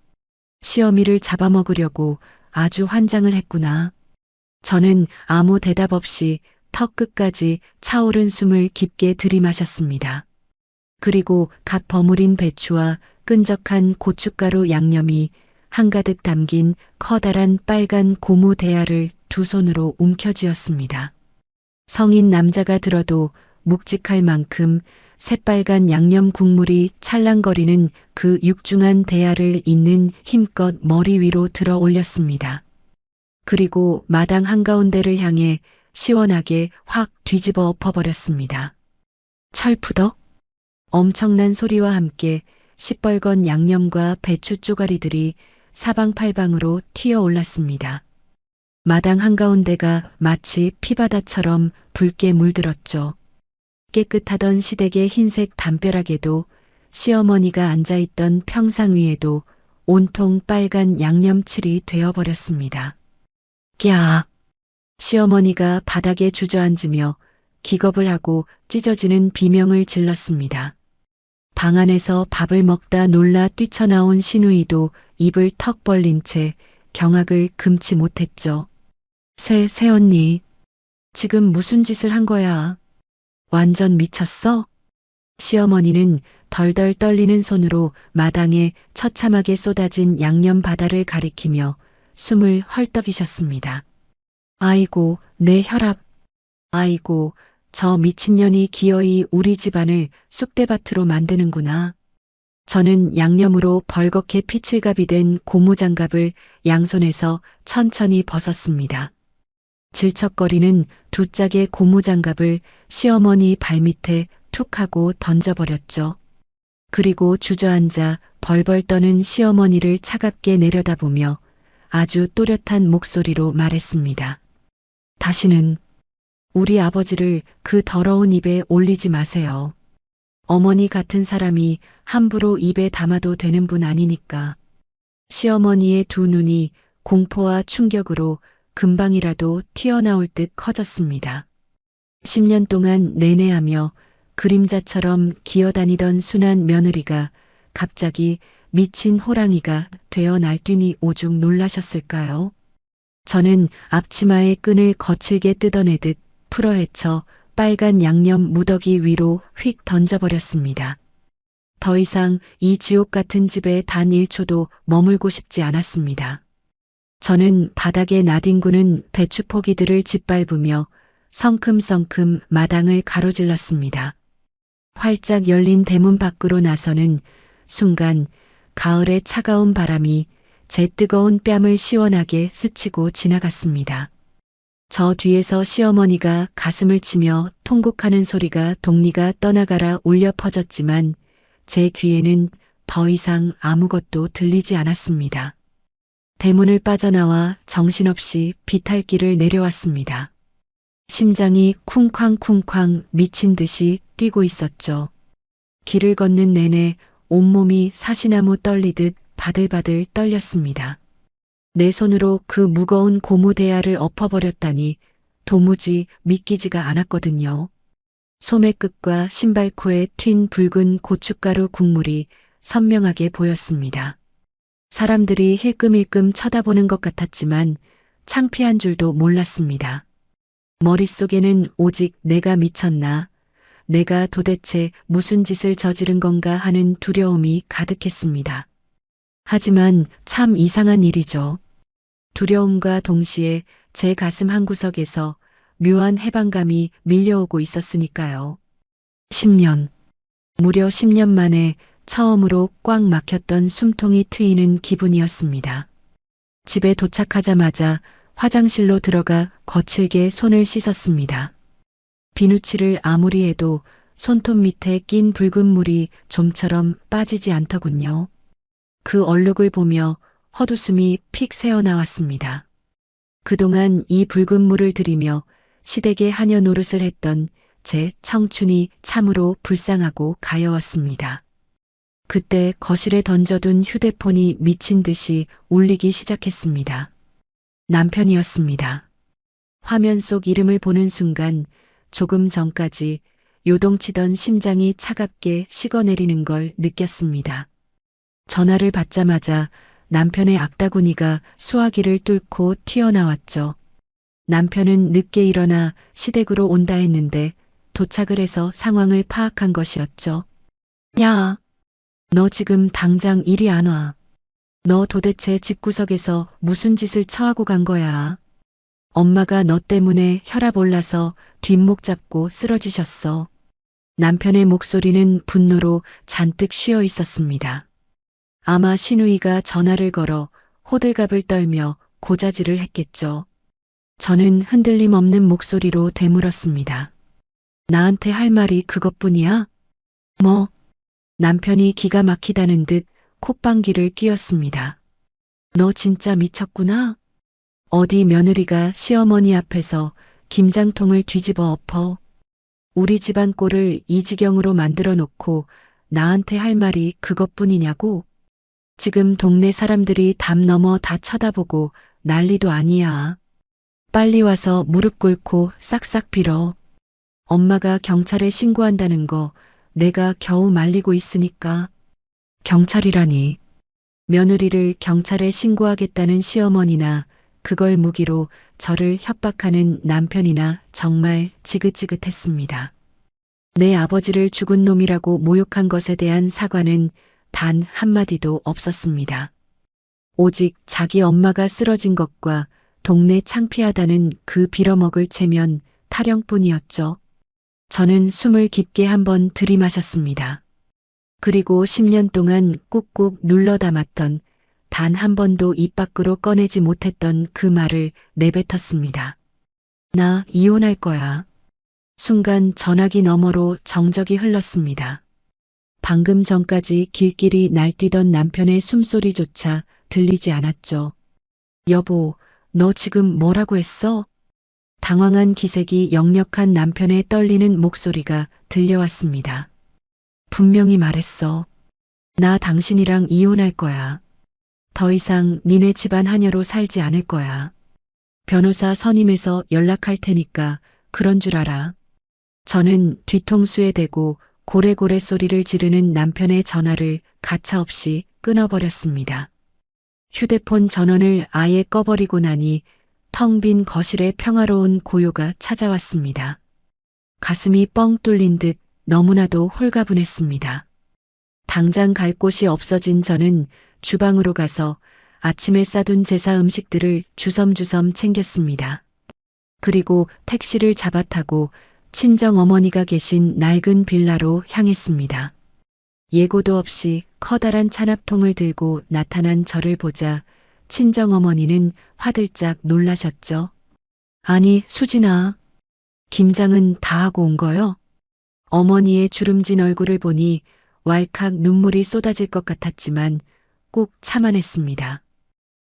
시어미를 잡아먹으려고 아주 환장을 했구나. 저는 아무 대답 없이 턱 끝까지 차오른 숨을 깊게 들이마셨습니다. 그리고 갓 버무린 배추와 끈적한 고춧가루 양념이 한가득 담긴 커다란 빨간 고무 대야를 두 손으로 움켜쥐었습니다. 성인 남자가 들어도 묵직할 만큼 새빨간 양념 국물이 찰랑거리는 그 육중한 대야를 잇는 힘껏 머리 위로 들어 올렸습니다. 그리고 마당 한가운데를 향해 시원하게 확 뒤집어 엎어버렸습니다. 철푸덕? 엄청난 소리와 함께 시뻘건 양념과 배추 쪼가리들이 사방팔방으로 튀어 올랐습니다. 마당 한가운데가 마치 피바다처럼 붉게 물들었죠. 깨끗하던 시댁의 흰색 담벼락에도 시어머니가 앉아있던 평상 위에도 온통 빨간 양념칠이 되어버렸습니다. 꺄! 시어머니가 바닥에 주저앉으며 기겁을 하고 찢어지는 비명을 질렀습니다. 방 안에서 밥을 먹다 놀라 뛰쳐나온 시누이도 입을 턱 벌린 채 경악을 금치 못했죠. 새언니, 지금 무슨 짓을 한 거야? 완전 미쳤어? 시어머니는 덜덜 떨리는 손으로 마당에 처참하게 쏟아진 양념 바다를 가리키며 숨을 헐떡이셨습니다. 아이고, 내 혈압. 아이고, 저 미친년이 기어이 우리 집안을 쑥대밭으로 만드는구나. 저는 양념으로 벌겋게 피칠갑이 된 고무장갑을 양손에서 천천히 벗었습니다. 질척거리는 두 짝의 고무장갑을 시어머니 발밑에 툭 하고 던져버렸죠. 그리고 주저앉아 벌벌 떠는 시어머니를 차갑게 내려다보며 아주 또렷한 목소리로 말했습니다. 다시는 우리 아버지를 그 더러운 입에 올리지 마세요. 어머니 같은 사람이 함부로 입에 담아도 되는 분 아니니까. 시어머니의 두 눈이 공포와 충격으로 금방이라도 튀어나올 듯 커졌습니다. 10년 동안 내내하며 그림자처럼 기어다니던 순한 며느리가 갑자기 미친 호랑이가 되어 날뛰니 오죽 놀라셨을까요? 저는 앞치마의 끈을 거칠게 뜯어내듯 풀어헤쳐 빨간 양념 무더기 위로 휙 던져버렸습니다. 더 이상 이 지옥 같은 집에 단 1초도 머물고 싶지 않았습니다. 저는 바닥에 나뒹구는 배추포기들을 짓밟으며 성큼성큼 마당을 가로질렀습니다. 활짝 열린 대문 밖으로 나서는 순간 가을의 차가운 바람이 제 뜨거운 뺨을 시원하게 스치고 지나갔습니다. 저 뒤에서 시어머니가 가슴을 치며 통곡하는 소리가 동리가 떠나가라 울려 퍼졌지만 제 귀에는 더 이상 아무것도 들리지 않았습니다. 대문을 빠져나와 정신없이 비탈길을 내려왔습니다. 심장이 쿵쾅쿵쾅 미친 듯이 뛰고 있었죠. 길을 걷는 내내 온몸이 사시나무 떨리듯 바들바들 떨렸습니다. 내 손으로 그 무거운 고무 대야를 엎어버렸다니 도무지 믿기지가 않았거든요. 소매 끝과 신발코에 튄 붉은 고춧가루 국물이 선명하게 보였습니다. 사람들이 힐끔힐끔 쳐다보는 것 같았지만 창피한 줄도 몰랐습니다. 머릿속에는 오직 내가 미쳤나, 내가 도대체 무슨 짓을 저지른 건가 하는 두려움이 가득했습니다. 하지만 참 이상한 일이죠. 두려움과 동시에 제 가슴 한구석에서 묘한 해방감이 밀려오고 있었으니까요. 10년, 무려 10년 만에 처음으로 꽉 막혔던 숨통이 트이는 기분이었습니다. 집에 도착하자마자 화장실로 들어가 거칠게 손을 씻었습니다. 비누칠을 아무리 해도 손톱 밑에 낀 붉은 물이 좀처럼 빠지지 않더군요. 그 얼룩을 보며 헛웃음이 픽 새어나왔습니다. 그동안 이 붉은 물을 들이며 시댁의 하녀 노릇을 했던 제 청춘이 참으로 불쌍하고 가여웠습니다. 그때 거실에 던져둔 휴대폰이 미친 듯이 울리기 시작했습니다. 남편이었습니다. 화면 속 이름을 보는 순간 조금 전까지 요동치던 심장이 차갑게 식어내리는 걸 느꼈습니다. 전화를 받자마자 남편의 악다구니가 수화기를 뚫고 튀어나왔죠. 남편은 늦게 일어나 시댁으로 온다 했는데 도착을 해서 상황을 파악한 것이었죠. 야, 너 지금 당장 이리 안 와. 너 도대체 집구석에서 무슨 짓을 처하고 간 거야? 엄마가 너 때문에 혈압 올라서 뒷목 잡고 쓰러지셨어. 남편의 목소리는 분노로 잔뜩 쉬어 있었습니다. 아마 시누이가 전화를 걸어 호들갑을 떨며 고자질을 했겠죠. 저는 흔들림 없는 목소리로 되물었습니다. 나한테 할 말이 그것뿐이야? 뭐? 남편이 기가 막히다는 듯 콧방귀를 뀌었습니다. 너 진짜 미쳤구나? 어디 며느리가 시어머니 앞에서 김장통을 뒤집어 엎어. 우리 집안 꼴을 이 지경으로 만들어 놓고 나한테 할 말이 그것뿐이냐고? 지금 동네 사람들이 담 넘어 다 쳐다보고 난리도 아니야. 빨리 와서 무릎 꿇고 싹싹 빌어. 엄마가 경찰에 신고한다는 거 내가 겨우 말리고 있으니까. 경찰이라니. 며느리를 경찰에 신고하겠다는 시어머니나 그걸 무기로 저를 협박하는 남편이나 정말 지긋지긋했습니다. 내 아버지를 죽은 놈이라고 모욕한 것에 대한 사과는 단 한마디도 없었습니다. 오직 자기 엄마가 쓰러진 것과 동네 창피하다는 그 빌어먹을 체면 타령뿐이었죠. 저는 숨을 깊게 한번 들이마셨습니다. 그리고 10년 동안 꾹꾹 눌러 담았던 단 한 번도 입 밖으로 꺼내지 못했던 그 말을 내뱉었습니다. 나 이혼할 거야. 순간 전화기 너머로 정적이 흘렀습니다. 방금 전까지 길길이 날뛰던 남편의 숨소리조차 들리지 않았죠. 여보, 너 지금 뭐라고 했어? 당황한 기색이 역력한 남편의 떨리는 목소리가 들려왔습니다. 분명히 말했어. 나 당신이랑 이혼할 거야. 더 이상 니네 집안 하녀로 살지 않을 거야. 변호사 선임해서 연락할 테니까 그런 줄 알아. 저는 뒤통수에 대고 고래고래 소리를 지르는 남편의 전화를 가차없이 끊어버렸습니다. 휴대폰 전원을 아예 꺼버리고 나니 텅 빈 거실에 평화로운 고요가 찾아왔습니다. 가슴이 뻥 뚫린 듯 너무나도 홀가분했습니다. 당장 갈 곳이 없어진 저는 주방으로 가서 아침에 싸둔 제사 음식들을 주섬주섬 챙겼습니다. 그리고 택시를 잡아 타고 친정 어머니가 계신 낡은 빌라로 향했습니다. 예고도 없이 커다란 찬압통을 들고 나타난 저를 보자 친정 어머니는 화들짝 놀라셨죠. 아니, 수진아. 김장은 다 하고 온 거요? 어머니의 주름진 얼굴을 보니 왈칵 눈물이 쏟아질 것 같았지만 꾹 참아냈습니다.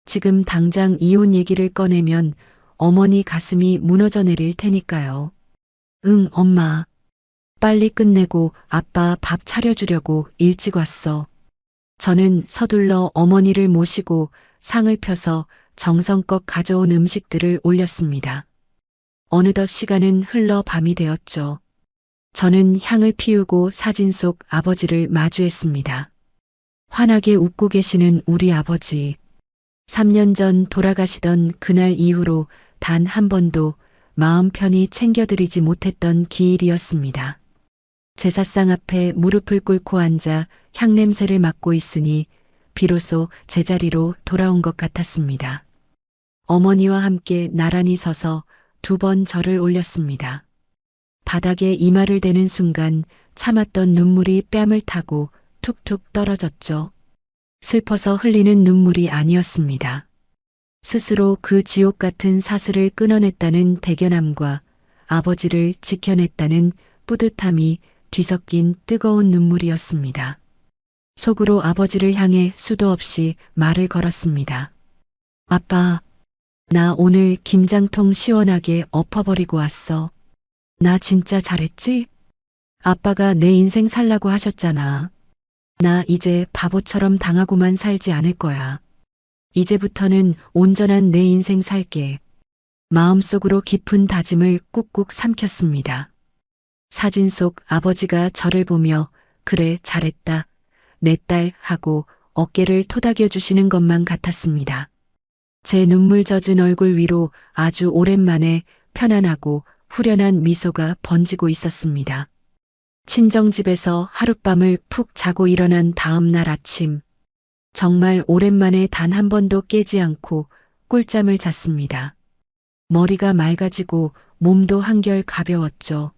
지금 당장 이혼 얘기를 꺼내면 어머니 가슴이 무너져 내릴 테니까요. 응, 엄마. 빨리 끝내고 아빠 밥 차려주려고 일찍 왔어. 저는 서둘러 어머니를 모시고 상을 펴서 정성껏 가져온 음식들을 올렸습니다. 어느덧 시간은 흘러 밤이 되었죠. 저는 향을 피우고 사진 속 아버지를 마주했습니다. 환하게 웃고 계시는 우리 아버지. 3년 전 돌아가시던 그날 이후로 단 한 번도 마음 편히 챙겨드리지 못했던 기일이었습니다. 제사상 앞에 무릎을 꿇고 앉아 향냄새를 맡고 있으니 비로소 제자리로 돌아온 것 같았습니다. 어머니와 함께 나란히 서서 2번 절을 올렸습니다. 바닥에 이마를 대는 순간 참았던 눈물이 뺨을 타고 툭툭 떨어졌죠. 슬퍼서 흘리는 눈물이 아니었습니다. 스스로 그 지옥 같은 사슬을 끊어냈다는 대견함과 아버지를 지켜냈다는 뿌듯함이 뒤섞인 뜨거운 눈물이었습니다. 속으로 아버지를 향해 수도 없이 말을 걸었습니다. 아빠, 나 오늘 김장통 시원하게 엎어버리고 왔어. 나 진짜 잘했지? 아빠가 내 인생 살라고 하셨잖아. 나 이제 바보처럼 당하고만 살지 않을 거야. 이제부터는 온전한 내 인생 살게. 마음속으로 깊은 다짐을 꾹꾹 삼켰습니다. 사진 속 아버지가 저를 보며 그래 잘했다. 내 딸 하고 어깨를 토닥여 주시는 것만 같았습니다. 제 눈물 젖은 얼굴 위로 아주 오랜만에 편안하고 후련한 미소가 번지고 있었습니다. 친정집에서 하룻밤을 푹 자고 일어난 다음 날 아침, 정말 오랜만에 단 한 번도 깨지 않고 꿀잠을 잤습니다. 머리가 맑아지고 몸도 한결 가벼웠죠.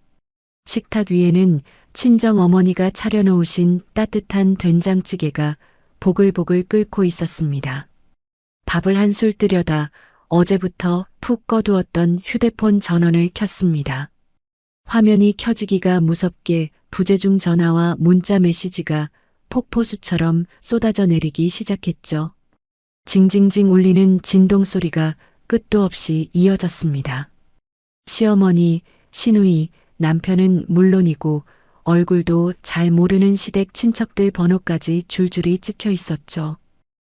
식탁 위에는 친정 어머니가 차려놓으신 따뜻한 된장찌개가 보글보글 끓고 있었습니다. 밥을 한술 뜨려다 어제부터 푹 꺼두었던 휴대폰 전원을 켰습니다. 화면이 켜지기가 무섭게 부재중 전화와 문자 메시지가 폭포수처럼 쏟아져 내리기 시작했죠. 징징징 울리는 진동 소리가 끝도 없이 이어졌습니다. 시어머니, 시누이, 남편은 물론이고 얼굴도 잘 모르는 시댁 친척들 번호까지 줄줄이 찍혀 있었죠.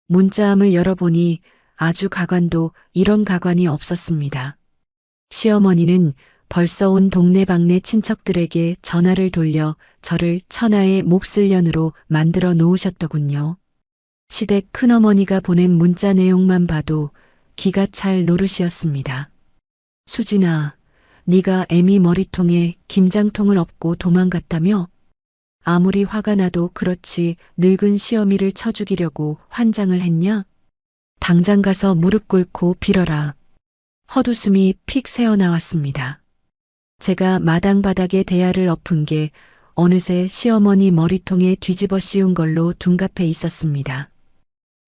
문자함을 열어보니 아주 가관도 이런 가관이 없었습니다. 시어머니는 벌써 온 동네방네 친척들에게 전화를 돌려 저를 천하의 몫을년으로 만들어 놓으셨더군요. 시댁 큰어머니가 보낸 문자 내용만 봐도 기가 찰 노릇이었습니다. 수진아, 네가 애미 머리통에 김장통을 업고 도망갔다며? 아무리 화가 나도 그렇지 늙은 시어미를 쳐 죽이려고 환장을 했냐? 당장 가서 무릎 꿇고 빌어라. 헛웃음이 픽 새어나왔습니다. 제가 마당바닥에 대야를 엎은 게 어느새 시어머니 머리통에 뒤집어 씌운 걸로 둔갑해 있었습니다.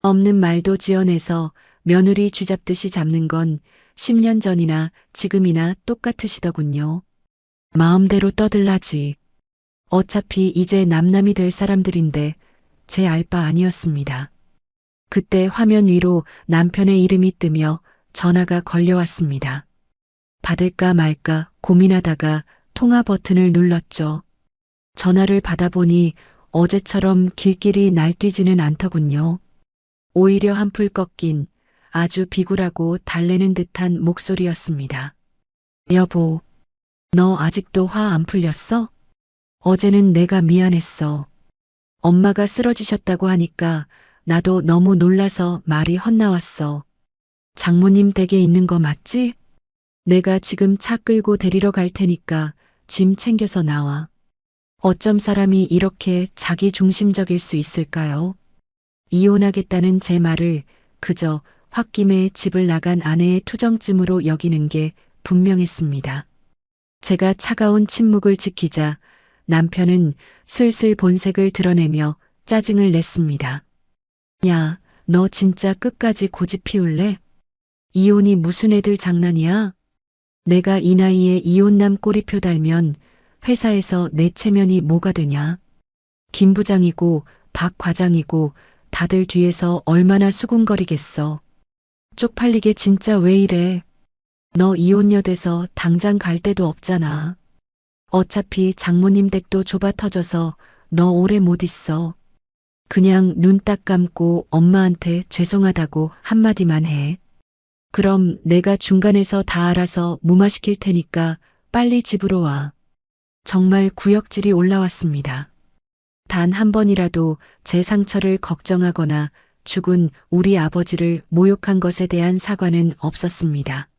없는 말도 지어내서 며느리 쥐잡듯이 잡는 건 10년 전이나 지금이나 똑같으시더군요. 마음대로 떠들라지. 어차피 이제 남남이 될 사람들인데 제 알 바 아니었습니다. 그때 화면 위로 남편의 이름이 뜨며 전화가 걸려왔습니다. 받을까 말까 고민하다가 통화 버튼을 눌렀죠. 전화를 받아보니 어제처럼 길길이 날뛰지는 않더군요. 오히려 한풀 꺾인 아주 비굴하고 달래는 듯한 목소리였습니다. 여보, 너 아직도 화 안 풀렸어? 어제는 내가 미안했어. 엄마가 쓰러지셨다고 하니까 나도 너무 놀라서 말이 헛나왔어. 장모님 댁에 있는 거 맞지? 내가 지금 차 끌고 데리러 갈 테니까 짐 챙겨서 나와. 어쩜 사람이 이렇게 자기 중심적일 수 있을까요? 이혼하겠다는 제 말을 그저 홧김에 집을 나간 아내의 투정쯤으로 여기는 게 분명했습니다. 제가 차가운 침묵을 지키자 남편은 슬슬 본색을 드러내며 짜증을 냈습니다. 야, 너 진짜 끝까지 고집 피울래? 이혼이 무슨 애들 장난이야? 내가 이 나이에 이혼남 꼬리표 달면 회사에서 내 체면이 뭐가 되냐? 김 부장이고 박 과장이고 다들 뒤에서 얼마나 수군거리겠어. 쪽팔리게 진짜 왜 이래? 너 이혼녀 돼서 당장 갈 데도 없잖아. 어차피 장모님 댁도 좁아 터져서 너 오래 못 있어. 그냥 눈 딱 감고 엄마한테 죄송하다고 한마디만 해. 그럼 내가 중간에서 다 알아서 무마시킬 테니까 빨리 집으로 와. 정말 구역질이 올라왔습니다. 단 한 번이라도 제 상처를 걱정하거나 죽은 우리 아버지를 모욕한 것에 대한 사과는 없었습니다.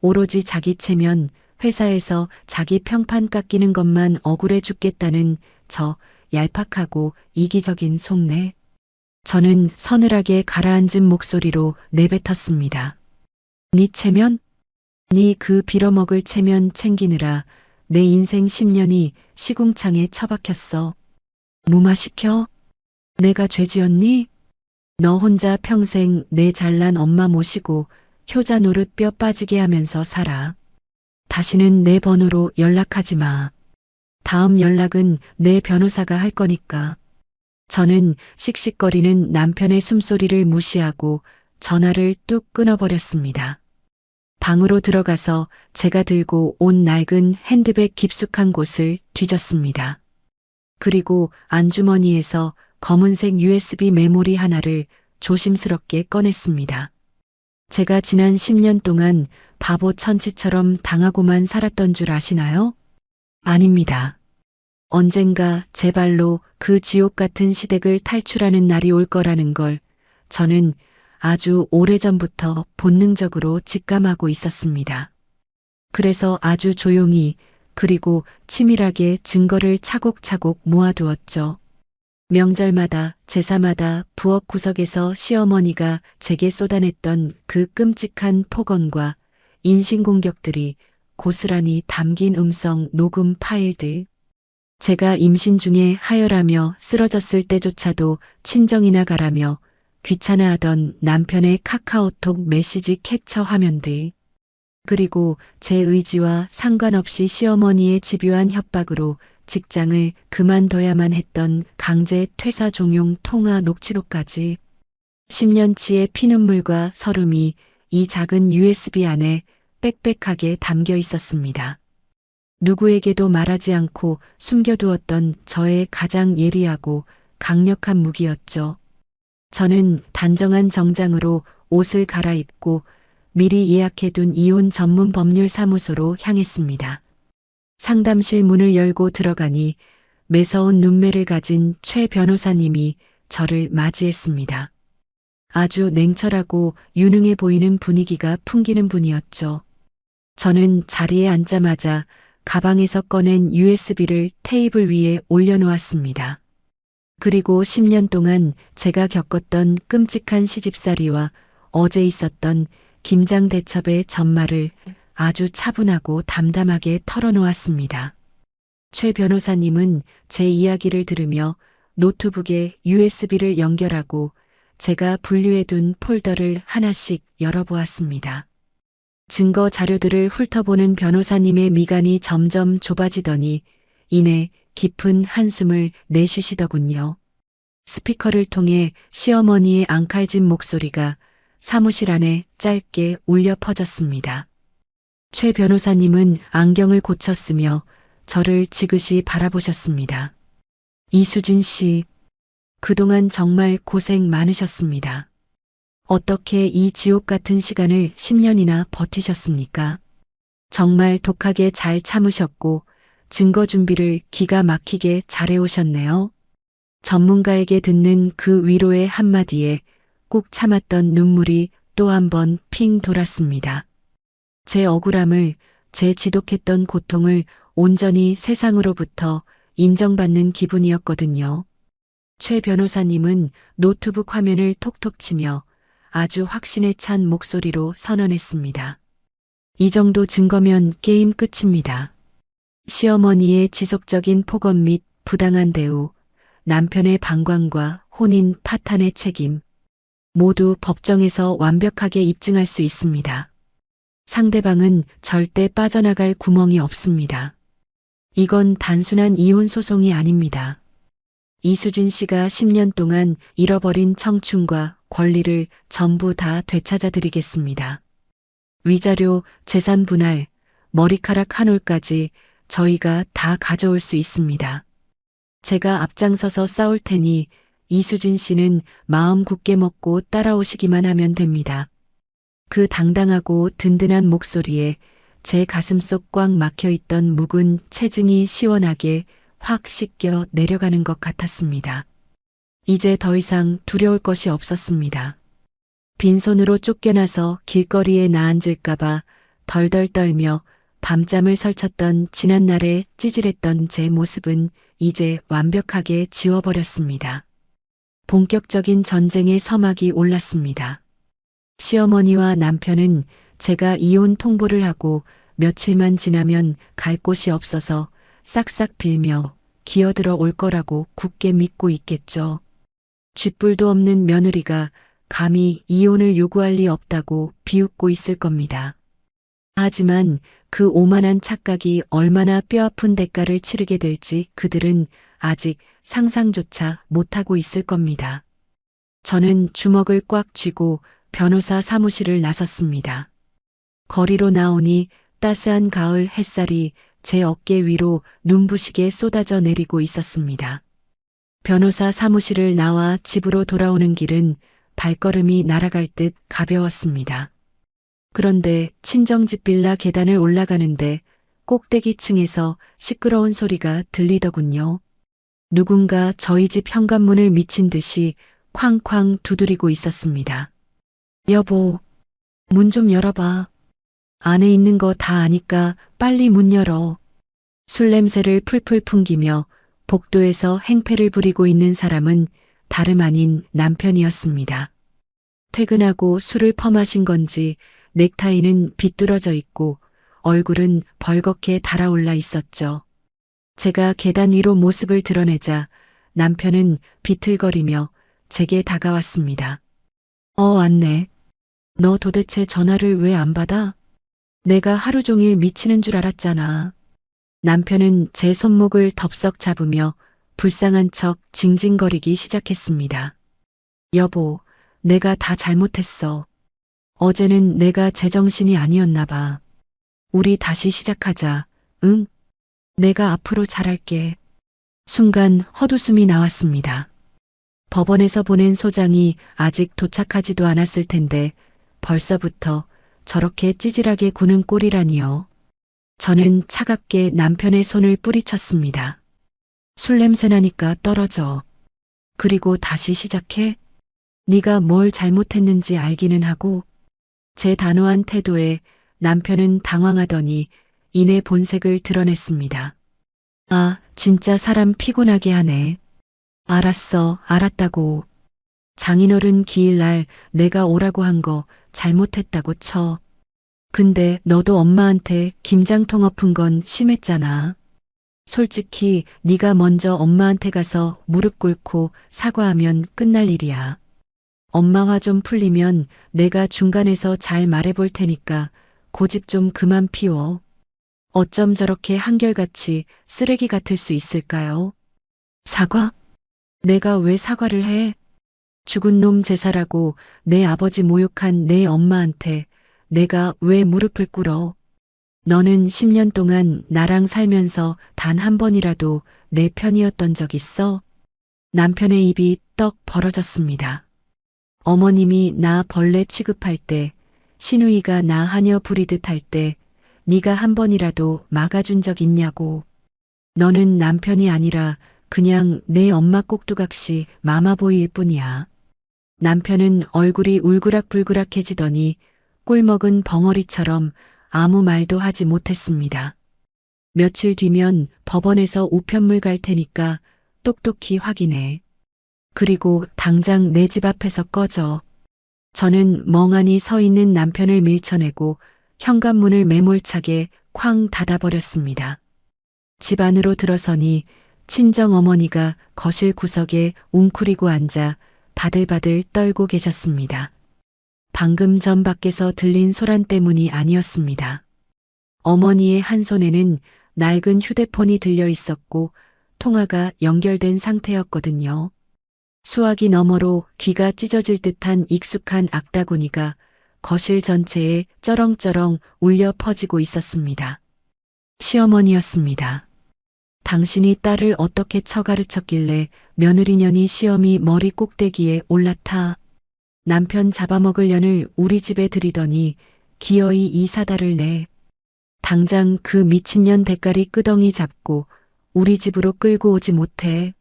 오로지 자기 체면, 회사에서 자기 평판 깎이는 것만 억울해 죽겠다는 저 얄팍하고 이기적인 속내. 저는 서늘하게 가라앉은 목소리로 내뱉었습니다. 네 체면? 네 그 빌어먹을 체면 챙기느라 내 인생 10년이 시궁창에 처박혔어. 무마시켜? 내가 죄지었니? 너 혼자 평생 내 잘난 엄마 모시고 효자 노릇 뼈 빠지게 하면서 살아. 다시는 내 번호로 연락하지 마. 다음 연락은 내 변호사가 할 거니까. 저는 씩씩거리는 남편의 숨소리를 무시하고 전화를 뚝 끊어버렸습니다. 방으로 들어가서 제가 들고 온 낡은 핸드백 깊숙한 곳을 뒤졌습니다. 그리고 안주머니에서 검은색 USB 메모리 하나를 조심스럽게 꺼냈습니다. 제가 지난 10년 동안 바보 천치처럼 당하고만 살았던 줄 아시나요? 아닙니다. 언젠가 제 발로 그 지옥 같은 시댁을 탈출하는 날이 올 거라는 걸 저는 아주 오래전부터 본능적으로 직감하고 있었습니다. 그래서 아주 조용히 그리고 치밀하게 증거를 차곡차곡 모아두었죠. 명절마다 제사마다 부엌 구석에서 시어머니가 제게 쏟아냈던 그 끔찍한 폭언과 인신공격들이 고스란히 담긴 음성 녹음 파일들. 제가 임신 중에 하혈하며 쓰러졌을 때조차도 친정이나 가라며 귀찮아하던 남편의 카카오톡 메시지 캡처 화면들. 그리고 제 의지와 상관없이 시어머니의 집요한 협박으로 직장을 그만둬야만 했던 강제 퇴사 종용 통화 녹취록까지 10년치의 피눈물과 서름이 이 작은 USB 안에 빽빽하게 담겨 있었습니다. 누구에게도 말하지 않고 숨겨두었던 저의 가장 예리하고 강력한 무기였죠. 저는 단정한 정장으로 옷을 갈아입고 미리 예약해둔 이혼 전문 법률 사무소로 향했습니다. 상담실 문을 열고 들어가니 매서운 눈매를 가진 최 변호사님이 저를 맞이했습니다. 아주 냉철하고 유능해 보이는 분위기가 풍기는 분이었죠. 저는 자리에 앉자마자 가방에서 꺼낸 USB를 테이블 위에 올려놓았습니다. 그리고 10년 동안 제가 겪었던 끔찍한 시집살이와 어제 있었던 김장대첩의 전말을 아주 차분하고 담담하게 털어놓았습니다. 최 변호사님은 제 이야기를 들으며 노트북에 USB를 연결하고 제가 분류해둔 폴더를 하나씩 열어보았습니다. 증거 자료들을 훑어보는 변호사님의 미간이 점점 좁아지더니 이내 깊은 한숨을 내쉬시더군요. 스피커를 통해 시어머니의 앙칼진 목소리가 사무실 안에 짧게 울려 퍼졌습니다. 최 변호사님은 안경을 고쳤으며 저를 지그시 바라보셨습니다. 이수진 씨, 그동안 정말 고생 많으셨습니다. 어떻게 이 지옥 같은 시간을 10년이나 버티셨습니까? 정말 독하게 잘 참으셨고 증거 준비를 기가 막히게 잘해오셨네요. 전문가에게 듣는 그 위로의 한마디에 꾹 참았던 눈물이 또 한 번 핑 돌았습니다. 제 억울함을, 제 지독했던 고통을 온전히 세상으로부터 인정받는 기분이었거든요. 최 변호사님은 노트북 화면을 톡톡 치며 아주 확신에 찬 목소리로 선언했습니다. 이 정도 증거면 게임 끝입니다. 시어머니의 지속적인 폭언 및 부당한 대우, 남편의 방광과 혼인 파탄의 책임, 모두 법정에서 완벽하게 입증할 수 있습니다. 상대방은 절대 빠져나갈 구멍이 없습니다. 이건 단순한 이혼 소송이 아닙니다. 이수진 씨가 10년 동안 잃어버린 청춘과 권리를 전부 다 되찾아 드리겠습니다. 위자료, 재산 분할, 머리카락 한 올까지 저희가 다 가져올 수 있습니다. 제가 앞장서서 싸울 테니 이수진 씨는 마음 굳게 먹고 따라오시기만 하면 됩니다. 그 당당하고 든든한 목소리에 제 가슴속 꽉 막혀있던 묵은 체증이 시원하게 확 씻겨 내려가는 것 같았습니다. 이제 더 이상 두려울 것이 없었습니다. 빈손으로 쫓겨나서 길거리에 나앉을까봐 덜덜 떨며 밤잠을 설쳤던 지난날의 찌질했던 제 모습은 이제 완벽하게 지워버렸습니다. 본격적인 전쟁의 서막이 올랐습니다. 시어머니와 남편은 제가 이혼 통보를 하고 며칠만 지나면 갈 곳이 없어서 싹싹 빌며 기어들어 올 거라고 굳게 믿고 있겠죠. 쥐뿔도 없는 며느리가 감히 이혼을 요구할 리 없다고 비웃고 있을 겁니다. 하지만 그 오만한 착각이 얼마나 뼈아픈 대가를 치르게 될지 그들은 아직 상상조차 못하고 있을 겁니다. 저는 주먹을 꽉 쥐고 변호사 사무실을 나섰습니다. 거리로 나오니 따스한 가을 햇살이 제 어깨 위로 눈부시게 쏟아져 내리고 있었습니다. 변호사 사무실을 나와 집으로 돌아오는 길은 발걸음이 날아갈 듯 가벼웠습니다. 그런데 친정집 빌라 계단을 올라가는데 꼭대기층에서 시끄러운 소리가 들리더군요. 누군가 저희 집 현관문을 미친 듯이 쾅쾅 두드리고 있었습니다. 여보, 문 좀 열어봐. 안에 있는 거 다 아니까 빨리 문 열어. 술 냄새를 풀풀 풍기며 복도에서 행패를 부리고 있는 사람은 다름 아닌 남편이었습니다. 퇴근하고 술을 퍼마신 건지 넥타이는 비뚤어져 있고 얼굴은 벌겋게 달아올라 있었죠. 제가 계단 위로 모습을 드러내자 남편은 비틀거리며 제게 다가왔습니다. 왔네. 너 도대체 전화를 왜 안 받아? 내가 하루 종일 미치는 줄 알았잖아. 남편은 제 손목을 덥석 잡으며 불쌍한 척 징징거리기 시작했습니다. 여보, 내가 다 잘못했어. 어제는 내가 제정신이 아니었나 봐. 우리 다시 시작하자. 응? 내가 앞으로 잘할게. 순간 헛웃음이 나왔습니다. 법원에서 보낸 소장이 아직 도착하지도 않았을 텐데 벌써부터 저렇게 찌질하게 구는 꼴이라니요. 저는 차갑게 남편의 손을 뿌리쳤습니다. 술 냄새 나니까 떨어져. 그리고 다시 시작해? 네가 뭘 잘못했는지 알기는 하고. 제 단호한 태도에 남편은 당황하더니 이내 본색을 드러냈습니다. 아, 진짜 사람 피곤하게 하네. 알았어, 알았다고. 장인어른 기일날 내가 오라고 한 거 잘못했다고 쳐. 근데 너도 엄마한테 김장통 엎은 건 심했잖아. 솔직히 네가 먼저 엄마한테 가서 무릎 꿇고 사과하면 끝날 일이야. 엄마 화 좀 풀리면 내가 중간에서 잘 말해볼 테니까 고집 좀 그만 피워. 어쩜 저렇게 한결같이 쓰레기 같을 수 있을까요? 사과? 내가 왜 사과를 해? 죽은 놈 제사라고 내 아버지 모욕한 내 엄마한테 내가 왜 무릎을 꿇어? 너는 10년 동안 나랑 살면서 단 한 번이라도 내 편이었던 적 있어? 남편의 입이 떡 벌어졌습니다. 어머님이 나 벌레 취급할 때, 시누이가 나 하녀 부리듯 할 때 네가 한 번이라도 막아준 적 있냐고. 너는 남편이 아니라 그냥 내 엄마 꼭두각시 마마보이일 뿐이야. 남편은 얼굴이 울그락불그락해지더니 꿀먹은 벙어리처럼 아무 말도 하지 못했습니다. 며칠 뒤면 법원에서 우편물 갈 테니까 똑똑히 확인해. 그리고 당장 내 집 앞에서 꺼져. 저는 멍하니 서 있는 남편을 밀쳐내고 현관문을 매몰차게 쾅 닫아버렸습니다. 집 안으로 들어서니 친정어머니가 거실 구석에 웅크리고 앉아 바들바들 떨고 계셨습니다. 방금 전 밖에서 들린 소란 때문이 아니었습니다. 어머니의 한 손에는 낡은 휴대폰이 들려 있었고 통화가 연결된 상태였거든요. 수화기 너머로 귀가 찢어질 듯한 익숙한 악다구니가 거실 전체에 쩌렁쩌렁 울려 퍼지고 있었습니다. 시어머니였습니다. 당신이 딸을 어떻게 쳐가르쳤길래 며느리년이 시험이 머리 꼭대기에 올라타. 남편 잡아먹을 년을 우리 집에 들이더니 기어이 이 사달을 내. 당장 그 미친년 대가리 끄덩이 잡고 우리 집으로 끌고 오지 못해.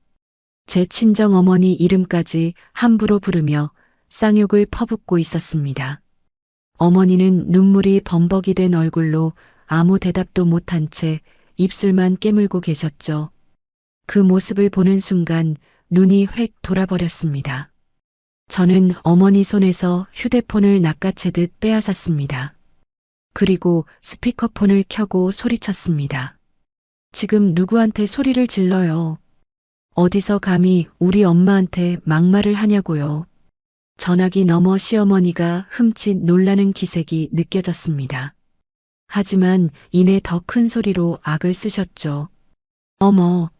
제 친정어머니 이름까지 함부로 부르며 쌍욕을 퍼붓고 있었습니다. 어머니는 눈물이 범벅이 된 얼굴로 아무 대답도 못한 채 입술만 깨물고 계셨죠. 그 모습을 보는 순간 눈이 획 돌아버렸습니다. 저는 어머니 손에서 휴대폰을 낚아채듯 빼앗았습니다. 그리고 스피커폰을 켜고 소리쳤습니다. 지금 누구한테 소리를 질러요? 어디서 감히 우리 엄마한테 막말을 하냐고요. 전화기 너머 시어머니가 흠칫 놀라는 기색이 느껴졌습니다. 하지만 이내 더 큰 소리로 악을 쓰셨죠. 어머,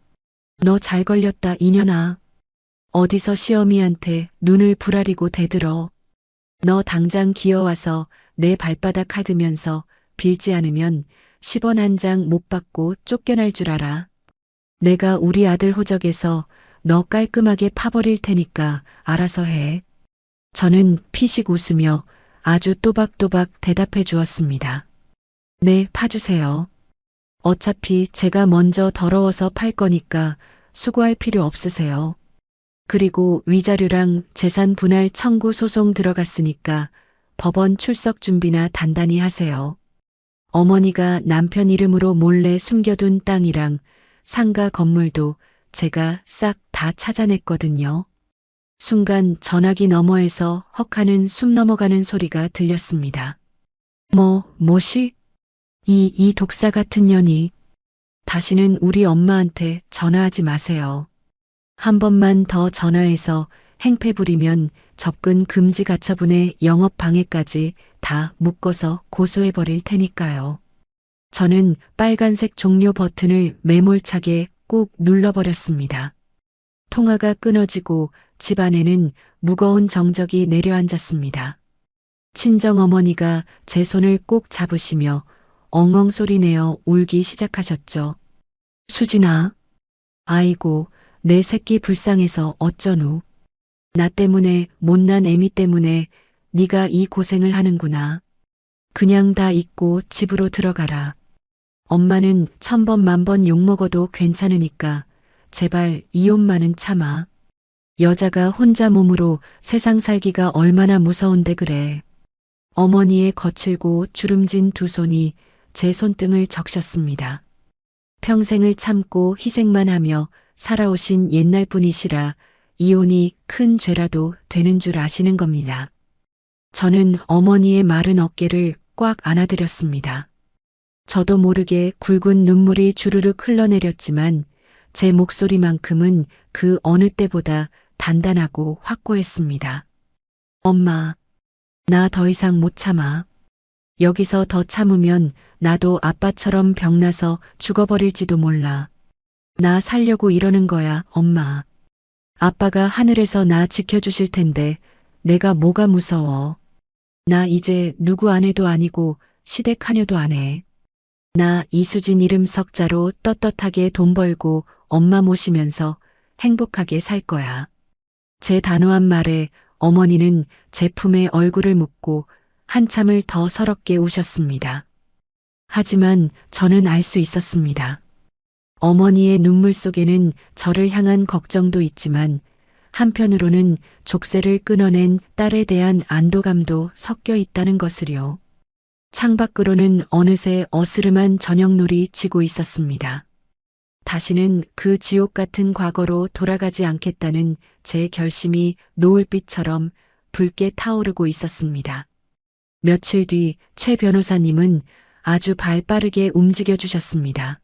너 잘 걸렸다 이년아. 어디서 시어미한테 눈을 부라리고 대들어. 너 당장 기어와서 내 발바닥 핥으면서 빌지 않으면 10원 한 장 못 받고 쫓겨날 줄 알아. 내가 우리 아들 호적에서 너 깔끔하게 파버릴 테니까 알아서 해. 저는 피식 웃으며 아주 또박또박 대답해 주었습니다. 네, 파주세요. 어차피 제가 먼저 더러워서 팔 거니까 수고할 필요 없으세요. 그리고 위자료랑 재산 분할 청구 소송 들어갔으니까 법원 출석 준비나 단단히 하세요. 어머니가 남편 이름으로 몰래 숨겨둔 땅이랑 상가 건물도 제가 싹 다 찾아냈거든요. 순간 전화기 너머에서 헉하는 숨 넘어가는 소리가 들렸습니다. 뭐시? 이 독사 같은 년이. 다시는 우리 엄마한테 전화하지 마세요. 한 번만 더 전화해서 행패 부리면 접근 금지 가처분에 영업 방해까지 다 묶어서 고소해버릴 테니까요. 저는 빨간색 종료 버튼을 매몰차게 꾹 눌러버렸습니다. 통화가 끊어지고 집 안에는 무거운 정적이 내려앉았습니다. 친정어머니가 제 손을 꼭 잡으시며 엉엉 소리내어 울기 시작하셨죠. 수진아, 아이고, 내 새끼 불쌍해서 어쩌누. 나 때문에 못난 애미 때문에 네가 이 고생을 하는구나. 그냥 다 잊고 집으로 들어가라. 엄마는 1000번 만번 욕먹어도 괜찮으니까 제발 이혼만은 참아. 여자가 혼자 몸으로 세상 살기가 얼마나 무서운데 그래. 어머니의 거칠고 주름진 두 손이 제 손등을 적셨습니다. 평생을 참고 희생만 하며 살아오신 옛날 분이시라 이혼이 큰 죄라도 되는 줄 아시는 겁니다. 저는 어머니의 마른 어깨를 꽉 안아드렸습니다. 저도 모르게 굵은 눈물이 주르륵 흘러내렸지만 제 목소리만큼은 그 어느 때보다 단단하고 확고했습니다. 엄마, 나 더 이상 못 참아. 여기서 더 참으면 나도 아빠처럼 병나서 죽어버릴지도 몰라. 나 살려고 이러는 거야, 엄마. 아빠가 하늘에서 나 지켜주실 텐데 내가 뭐가 무서워. 나 이제 누구 아내도 아니고 시댁 하녀도 안 해. 나 이수진 이름 석자로 떳떳하게 돈 벌고 엄마 모시면서 행복하게 살 거야. 제 단호한 말에 어머니는 제 품에 얼굴을 묻고 한참을 더 서럽게 우셨습니다. 하지만 저는 알 수 있었습니다. 어머니의 눈물 속에는 저를 향한 걱정도 있지만 한편으로는 족쇄를 끊어낸 딸에 대한 안도감도 섞여 있다는 것을요. 창밖으로는 어느새 어스름한 저녁놀이 지고 있었습니다. 다시는 그 지옥 같은 과거로 돌아가지 않겠다는 제 결심이 노을빛처럼 붉게 타오르고 있었습니다. 며칠 뒤 최 변호사님은 아주 발빠르게 움직여 주셨습니다.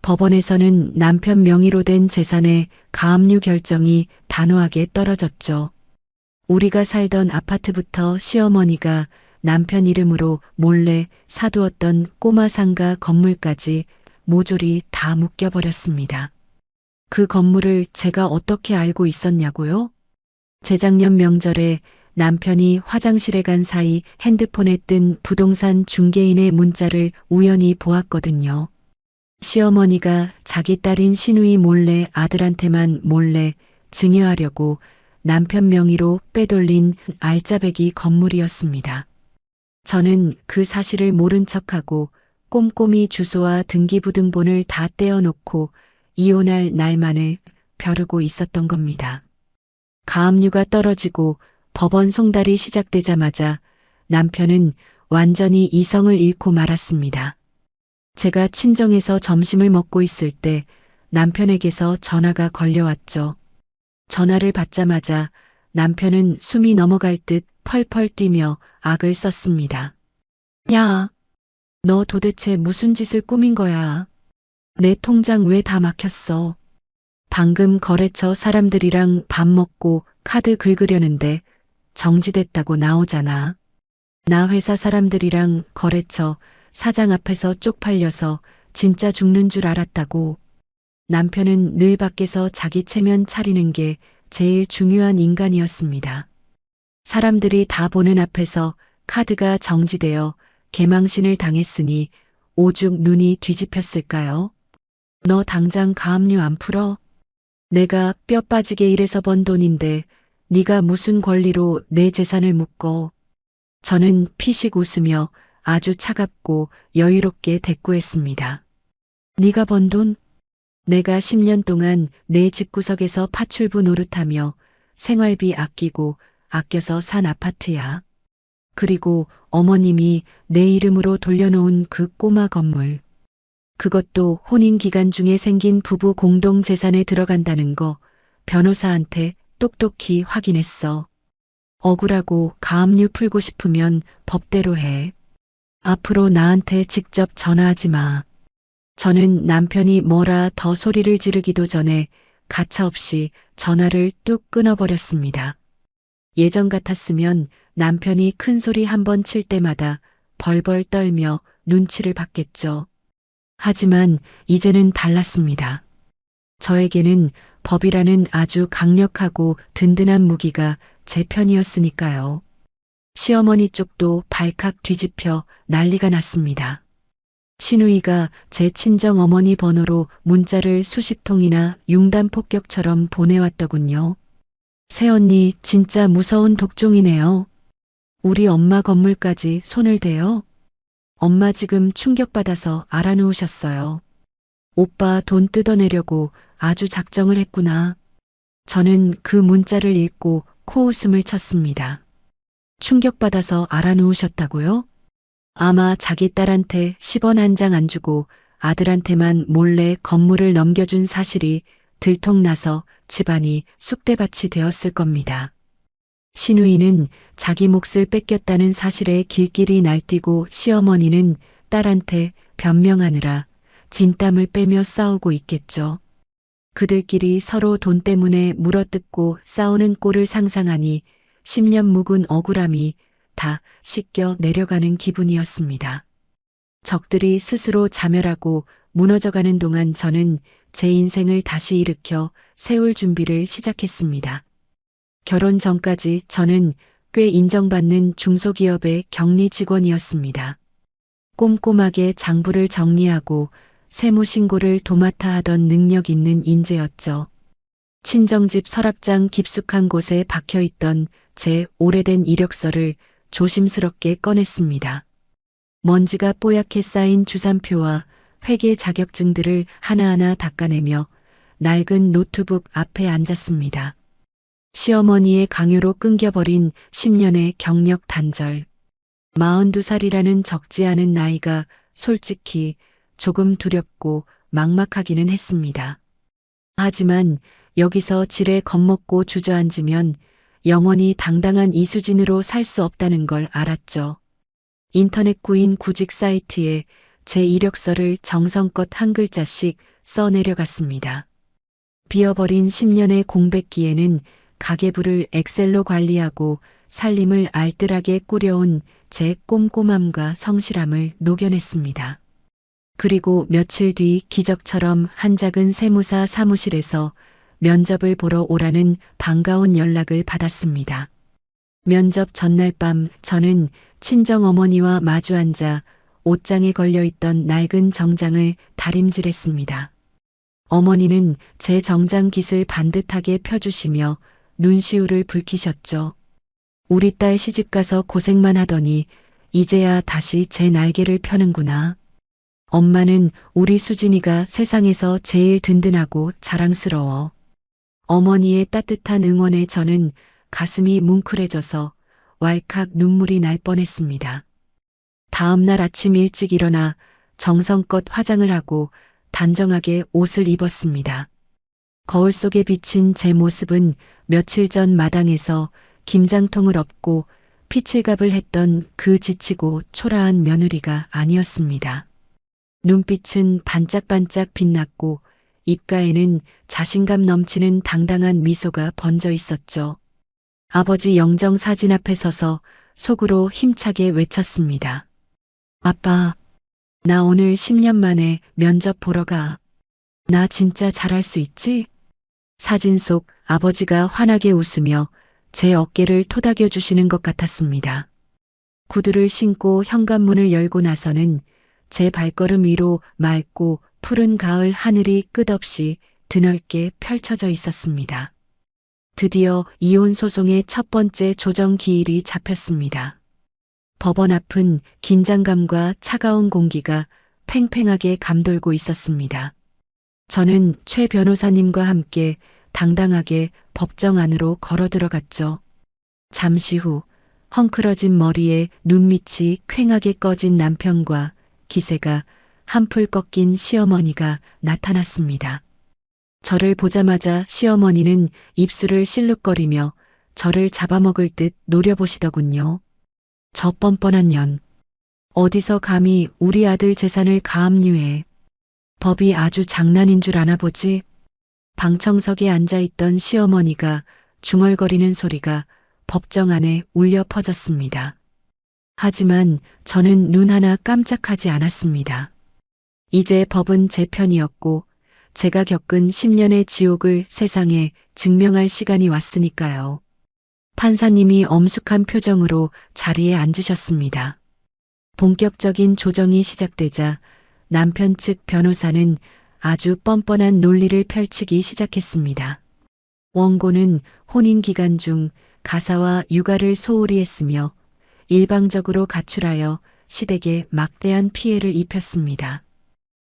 법원에서는 남편 명의로 된 재산의 가압류 결정이 단호하게 떨어졌죠. 우리가 살던 아파트부터 시어머니가 남편 이름으로 몰래 사두었던 꼬마 상가 건물까지 모조리 다 묶여버렸습니다. 그 건물을 제가 어떻게 알고 있었냐고요? 재작년 명절에 남편이 화장실에 간 사이 핸드폰에 뜬 부동산 중개인의 문자를 우연히 보았거든요. 시어머니가 자기 딸인 시누이 몰래 아들한테만 몰래 증여하려고 남편 명의로 빼돌린 알짜배기 건물이었습니다. 저는 그 사실을 모른 척하고 꼼꼼히 주소와 등기부등본을 다 떼어놓고 이혼할 날만을 벼르고 있었던 겁니다. 가압류가 떨어지고 법원 송달이 시작되자마자 남편은 완전히 이성을 잃고 말았습니다. 제가 친정에서 점심을 먹고 있을 때 남편에게서 전화가 걸려왔죠. 전화를 받자마자 남편은 숨이 넘어갈 듯 펄펄 뛰며 악을 썼습니다. 야, 너 도대체 무슨 짓을 꾸민 거야? 내 통장 왜 다 막혔어? 방금 거래처 사람들이랑 밥 먹고 카드 긁으려는데 정지됐다고 나오잖아. 나 회사 사람들이랑 거래처 사장 앞에서 쪽팔려서 진짜 죽는 줄 알았다고. 남편은 늘 밖에서 자기 체면 차리는 게 제일 중요한 인간이었습니다. 사람들이 다 보는 앞에서 카드가 정지되어 개망신을 당했으니 오죽 눈이 뒤집혔을까요? 너 당장 가압류 안 풀어? 내가 뼈 빠지게 일해서 번 돈인데 네가 무슨 권리로 내 재산을 묶어? 저는 피식 웃으며 아주 차갑고 여유롭게 대꾸했습니다. 네가 번 돈? 내가 10년 동안 내 집구석에서 파출부 노릇하며 생활비 아끼고 아껴서 산 아파트야. 그리고 어머님이 내 이름으로 돌려놓은 그 꼬마 건물. 그것도 혼인 기간 중에 생긴 부부 공동 재산에 들어간다는 거 변호사한테 똑똑히 확인했어. 억울하고 가압류 풀고 싶으면 법대로 해. 앞으로 나한테 직접 전화하지 마. 저는 남편이 뭐라 더 소리를 지르기도 전에 가차없이 전화를 뚝 끊어버렸습니다. 예전 같았으면 남편이 큰 소리 한 번 칠 때마다 벌벌 떨며 눈치를 봤겠죠. 하지만 이제는 달랐습니다. 저에게는 법이라는 아주 강력하고 든든한 무기가 제 편이었으니까요. 시어머니 쪽도 발칵 뒤집혀 난리가 났습니다. 시누이가 제 친정 어머니 번호로 문자를 수십 통이나 융단 폭격처럼 보내왔더군요. 새언니 진짜 무서운 독종이네요. 우리 엄마 건물까지 손을 대요? 엄마 지금 충격받아서 알아누우셨어요. 오빠 돈 뜯어내려고 아주 작정을 했구나. 저는 그 문자를 읽고 코웃음을 쳤습니다. 충격받아서 알아누우셨다고요? 아마 자기 딸한테 10원 한 장 안 주고 아들한테만 몰래 건물을 넘겨준 사실이 들통나서 집안이 쑥대밭이 되었을 겁니다. 신우이는 자기 몫을 뺏겼다는 사실에 길길이 날뛰고 시어머니는 딸한테 변명하느라 진땀을 빼며 싸우고 있겠죠. 그들끼리 서로 돈 때문에 물어뜯고 싸우는 꼴을 상상하니 10년 묵은 억울함이 다 씻겨 내려가는 기분이었습니다. 적들이 스스로 자멸하고 무너져가는 동안 저는 제 인생을 다시 일으켜 세울 준비를 시작했습니다. 결혼 전까지 저는 꽤 인정받는 중소기업의 격리 직원이었습니다. 꼼꼼하게 장부를 정리하고 세무신고를 도맡아 하던 능력 있는 인재였죠. 친정집 서랍장 깊숙한 곳에 박혀있던 제 오래된 이력서를 조심스럽게 꺼냈습니다. 먼지가 뽀얗게 쌓인 주산표와 회계 자격증들을 하나하나 닦아내며 낡은 노트북 앞에 앉았습니다. 시어머니의 강요로 끊겨버린 10년의 경력 단절. 42살이라는 적지 않은 나이가 솔직히 조금 두렵고 막막하기는 했습니다. 하지만 여기서 지레 겁먹고 주저앉으면 영원히 당당한 이수진으로 살 수 없다는 걸 알았죠. 인터넷 구인 구직 사이트에 제 이력서를 정성껏 한 글자씩 써내려갔습니다. 비어버린 10년의 공백기에는 가계부를 엑셀로 관리하고 살림을 알뜰하게 꾸려온 제 꼼꼼함과 성실함을 녹여냈습니다. 그리고 며칠 뒤 기적처럼 한 작은 세무사 사무실에서 면접을 보러 오라는 반가운 연락을 받았습니다. 면접 전날 밤 저는 친정어머니와 마주 앉아 옷장에 걸려있던 낡은 정장을 다림질했습니다. 어머니는 제 정장 깃을 반듯하게 펴주시며 눈시울을 붉히셨죠. 우리 딸 시집가서 고생만 하더니 이제야 다시 제 날개를 펴는구나. 엄마는 우리 수진이가 세상에서 제일 든든하고 자랑스러워. 어머니의 따뜻한 응원에 저는 가슴이 뭉클해져서 왈칵 눈물이 날 뻔했습니다. 다음 날 아침 일찍 일어나 정성껏 화장을 하고 단정하게 옷을 입었습니다. 거울 속에 비친 제 모습은 며칠 전 마당에서 김장통을 엎고 피칠갑을 했던 그 지치고 초라한 며느리가 아니었습니다. 눈빛은 반짝반짝 빛났고 입가에는 자신감 넘치는 당당한 미소가 번져 있었죠. 아버지 영정 사진 앞에 서서 속으로 힘차게 외쳤습니다. 아빠, 나 오늘 10년 만에 면접 보러 가. 나 진짜 잘할 수 있지? 사진 속 아버지가 환하게 웃으며 제 어깨를 토닥여 주시는 것 같았습니다. 구두를 신고 현관문을 열고 나서는 제 발걸음 위로 맑고 푸른 가을 하늘이 끝없이 드넓게 펼쳐져 있었습니다. 드디어 이혼 소송의 첫 번째 조정 기일이 잡혔습니다. 법원 앞은 긴장감과 차가운 공기가 팽팽하게 감돌고 있었습니다. 저는 최 변호사님과 함께 당당하게 법정 안으로 걸어 들어갔죠. 잠시 후 헝클어진 머리에 눈밑이 퀭하게 꺼진 남편과 기세가 한풀 꺾인 시어머니가 나타났습니다. 저를 보자마자 시어머니는 입술을 실룩거리며 저를 잡아먹을 듯 노려보시더군요. 저 뻔뻔한 년. 어디서 감히 우리 아들 재산을 가압류해. 법이 아주 장난인 줄 아나 보지. 방청석에 앉아있던 시어머니가 중얼거리는 소리가 법정 안에 울려 퍼졌습니다. 하지만 저는 눈 하나 깜짝하지 않았습니다. 이제 법은 제 편이었고 제가 겪은 10년의 지옥을 세상에 증명할 시간이 왔으니까요. 판사님이 엄숙한 표정으로 자리에 앉으셨습니다. 본격적인 조정이 시작되자 남편 측 변호사는 아주 뻔뻔한 논리를 펼치기 시작했습니다. 원고는 혼인 기간 중 가사와 육아를 소홀히 했으며 일방적으로 가출하여 시댁에 막대한 피해를 입혔습니다.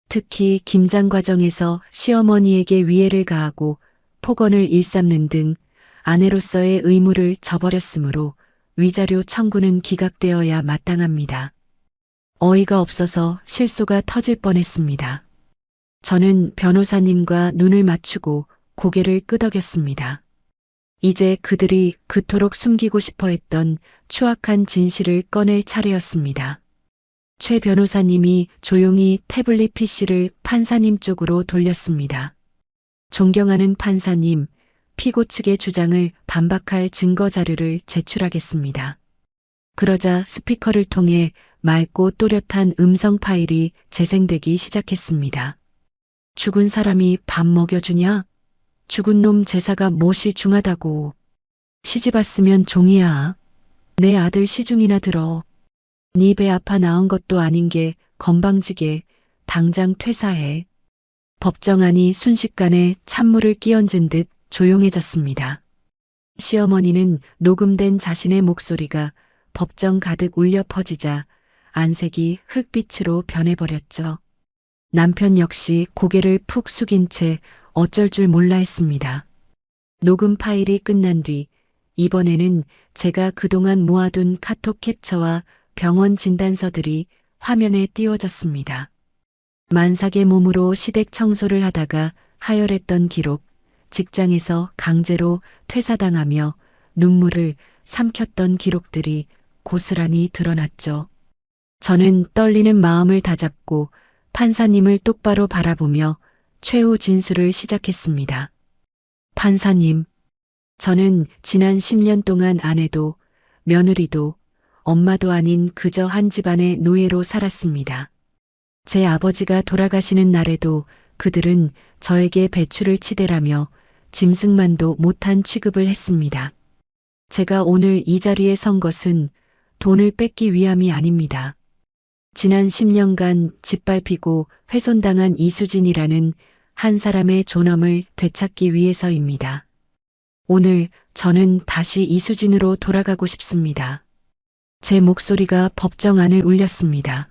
특히 김장 과정에서 시어머니에게 위해를 가하고 폭언을 일삼는 등 아내로서의 의무를 저버렸으므로 위자료 청구는 기각되어야 마땅합니다. 어이가 없어서 실소가 터질 뻔했습니다. 저는 변호사님과 눈을 맞추고 고개를 끄덕였습니다. 이제 그들이 그토록 숨기고 싶어 했던 추악한 진실을 꺼낼 차례였습니다. 최 변호사님이 조용히 태블릿 PC를 판사님 쪽으로 돌렸습니다. 존경하는 판사님, 피고 측의 주장을 반박할 증거 자료를 제출하겠습니다. 그러자 스피커를 통해 맑고 또렷한 음성 파일이 재생되기 시작했습니다. 죽은 사람이 밥 먹여주냐? 죽은 놈 제사가 몹시 중하다고. 시집 왔으면 종이야. 내 아들 시중이나 들어. 네 배 아파 나은 것도 아닌 게 건방지게 당장 퇴사해. 법정안이 순식간에 찬물을 끼얹은 듯 조용해졌습니다. 시어머니는 녹음된 자신의 목소리가 법정 가득 울려 퍼지자 안색이 흙빛으로 변해버렸죠. 남편 역시 고개를 푹 숙인 채 어쩔 줄 몰라 했습니다. 녹음 파일이 끝난 뒤 이번에는 제가 그동안 모아둔 카톡 캡처와 병원 진단서들이 화면에 띄워졌습니다. 만삭의 몸으로 시댁 청소를 하다가 하혈했던 기록, 직장에서 강제로 퇴사당하며 눈물을 삼켰던 기록들이 고스란히 드러났죠. 저는 떨리는 마음을 다잡고 판사님을 똑바로 바라보며 최후 진술을 시작했습니다. 판사님, 저는 지난 10년 동안 아내도 며느리도 엄마도 아닌 그저 한 집안의 노예로 살았습니다. 제 아버지가 돌아가시는 날에도 그들은 저에게 배추를 치대라며 짐승만도 못한 취급을 했습니다. 제가 오늘 이 자리에 선 것은 돈을 뺏기 위함이 아닙니다. 지난 10년간 짓밟히고 훼손당한 이수진이라는 한 사람의 존엄을 되찾기 위해서입니다. 오늘 저는 다시 이수진으로 돌아가고 싶습니다. 제 목소리가 법정 안을 울렸습니다.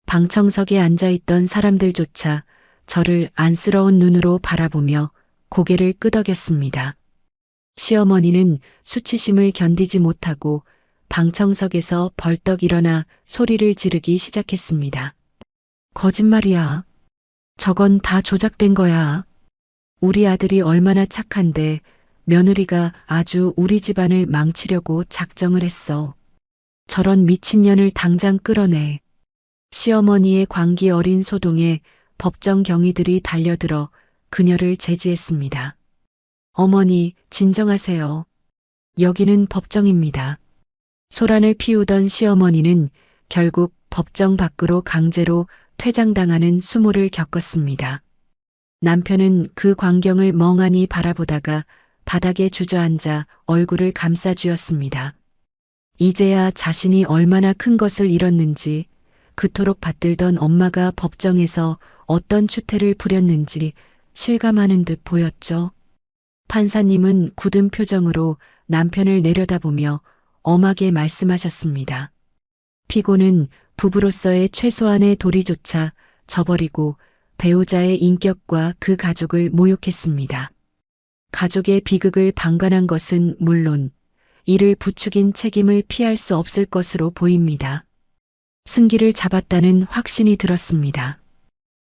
방청석에 앉아있던 사람들조차 저를 안쓰러운 눈으로 바라보며 고개를 끄덕였습니다. 시어머니는 수치심을 견디지 못하고 방청석에서 벌떡 일어나 소리를 지르기 시작했습니다. 거짓말이야. 저건 다 조작된 거야. 우리 아들이 얼마나 착한데 며느리가 아주 우리 집안을 망치려고 작정을 했어. 저런 미친년을 당장 끌어내. 시어머니의 광기 어린 소동에 법정 경위들이 달려들어 그녀를 제지했습니다. 어머니, 진정하세요. 여기는 법정입니다. 소란을 피우던 시어머니는 결국 법정 밖으로 강제로 퇴장당하는 수모를 겪었습니다. 남편은 그 광경을 멍하니 바라보다가 바닥에 주저앉아 얼굴을 감싸쥐었습니다. 이제야 자신이 얼마나 큰 것을 잃었는지, 그토록 받들던 엄마가 법정에서 어떤 추태를 부렸는지 실감하는 듯 보였죠. 판사님은 굳은 표정으로 남편을 내려다보며 엄하게 말씀하셨습니다. 피고는 부부로서의 최소한의 도리조차 저버리고 배우자의 인격과 그 가족을 모욕했습니다. 가족의 비극을 방관한 것은 물론 이를 부추긴 책임을 피할 수 없을 것으로 보입니다. 승기를 잡았다는 확신이 들었습니다.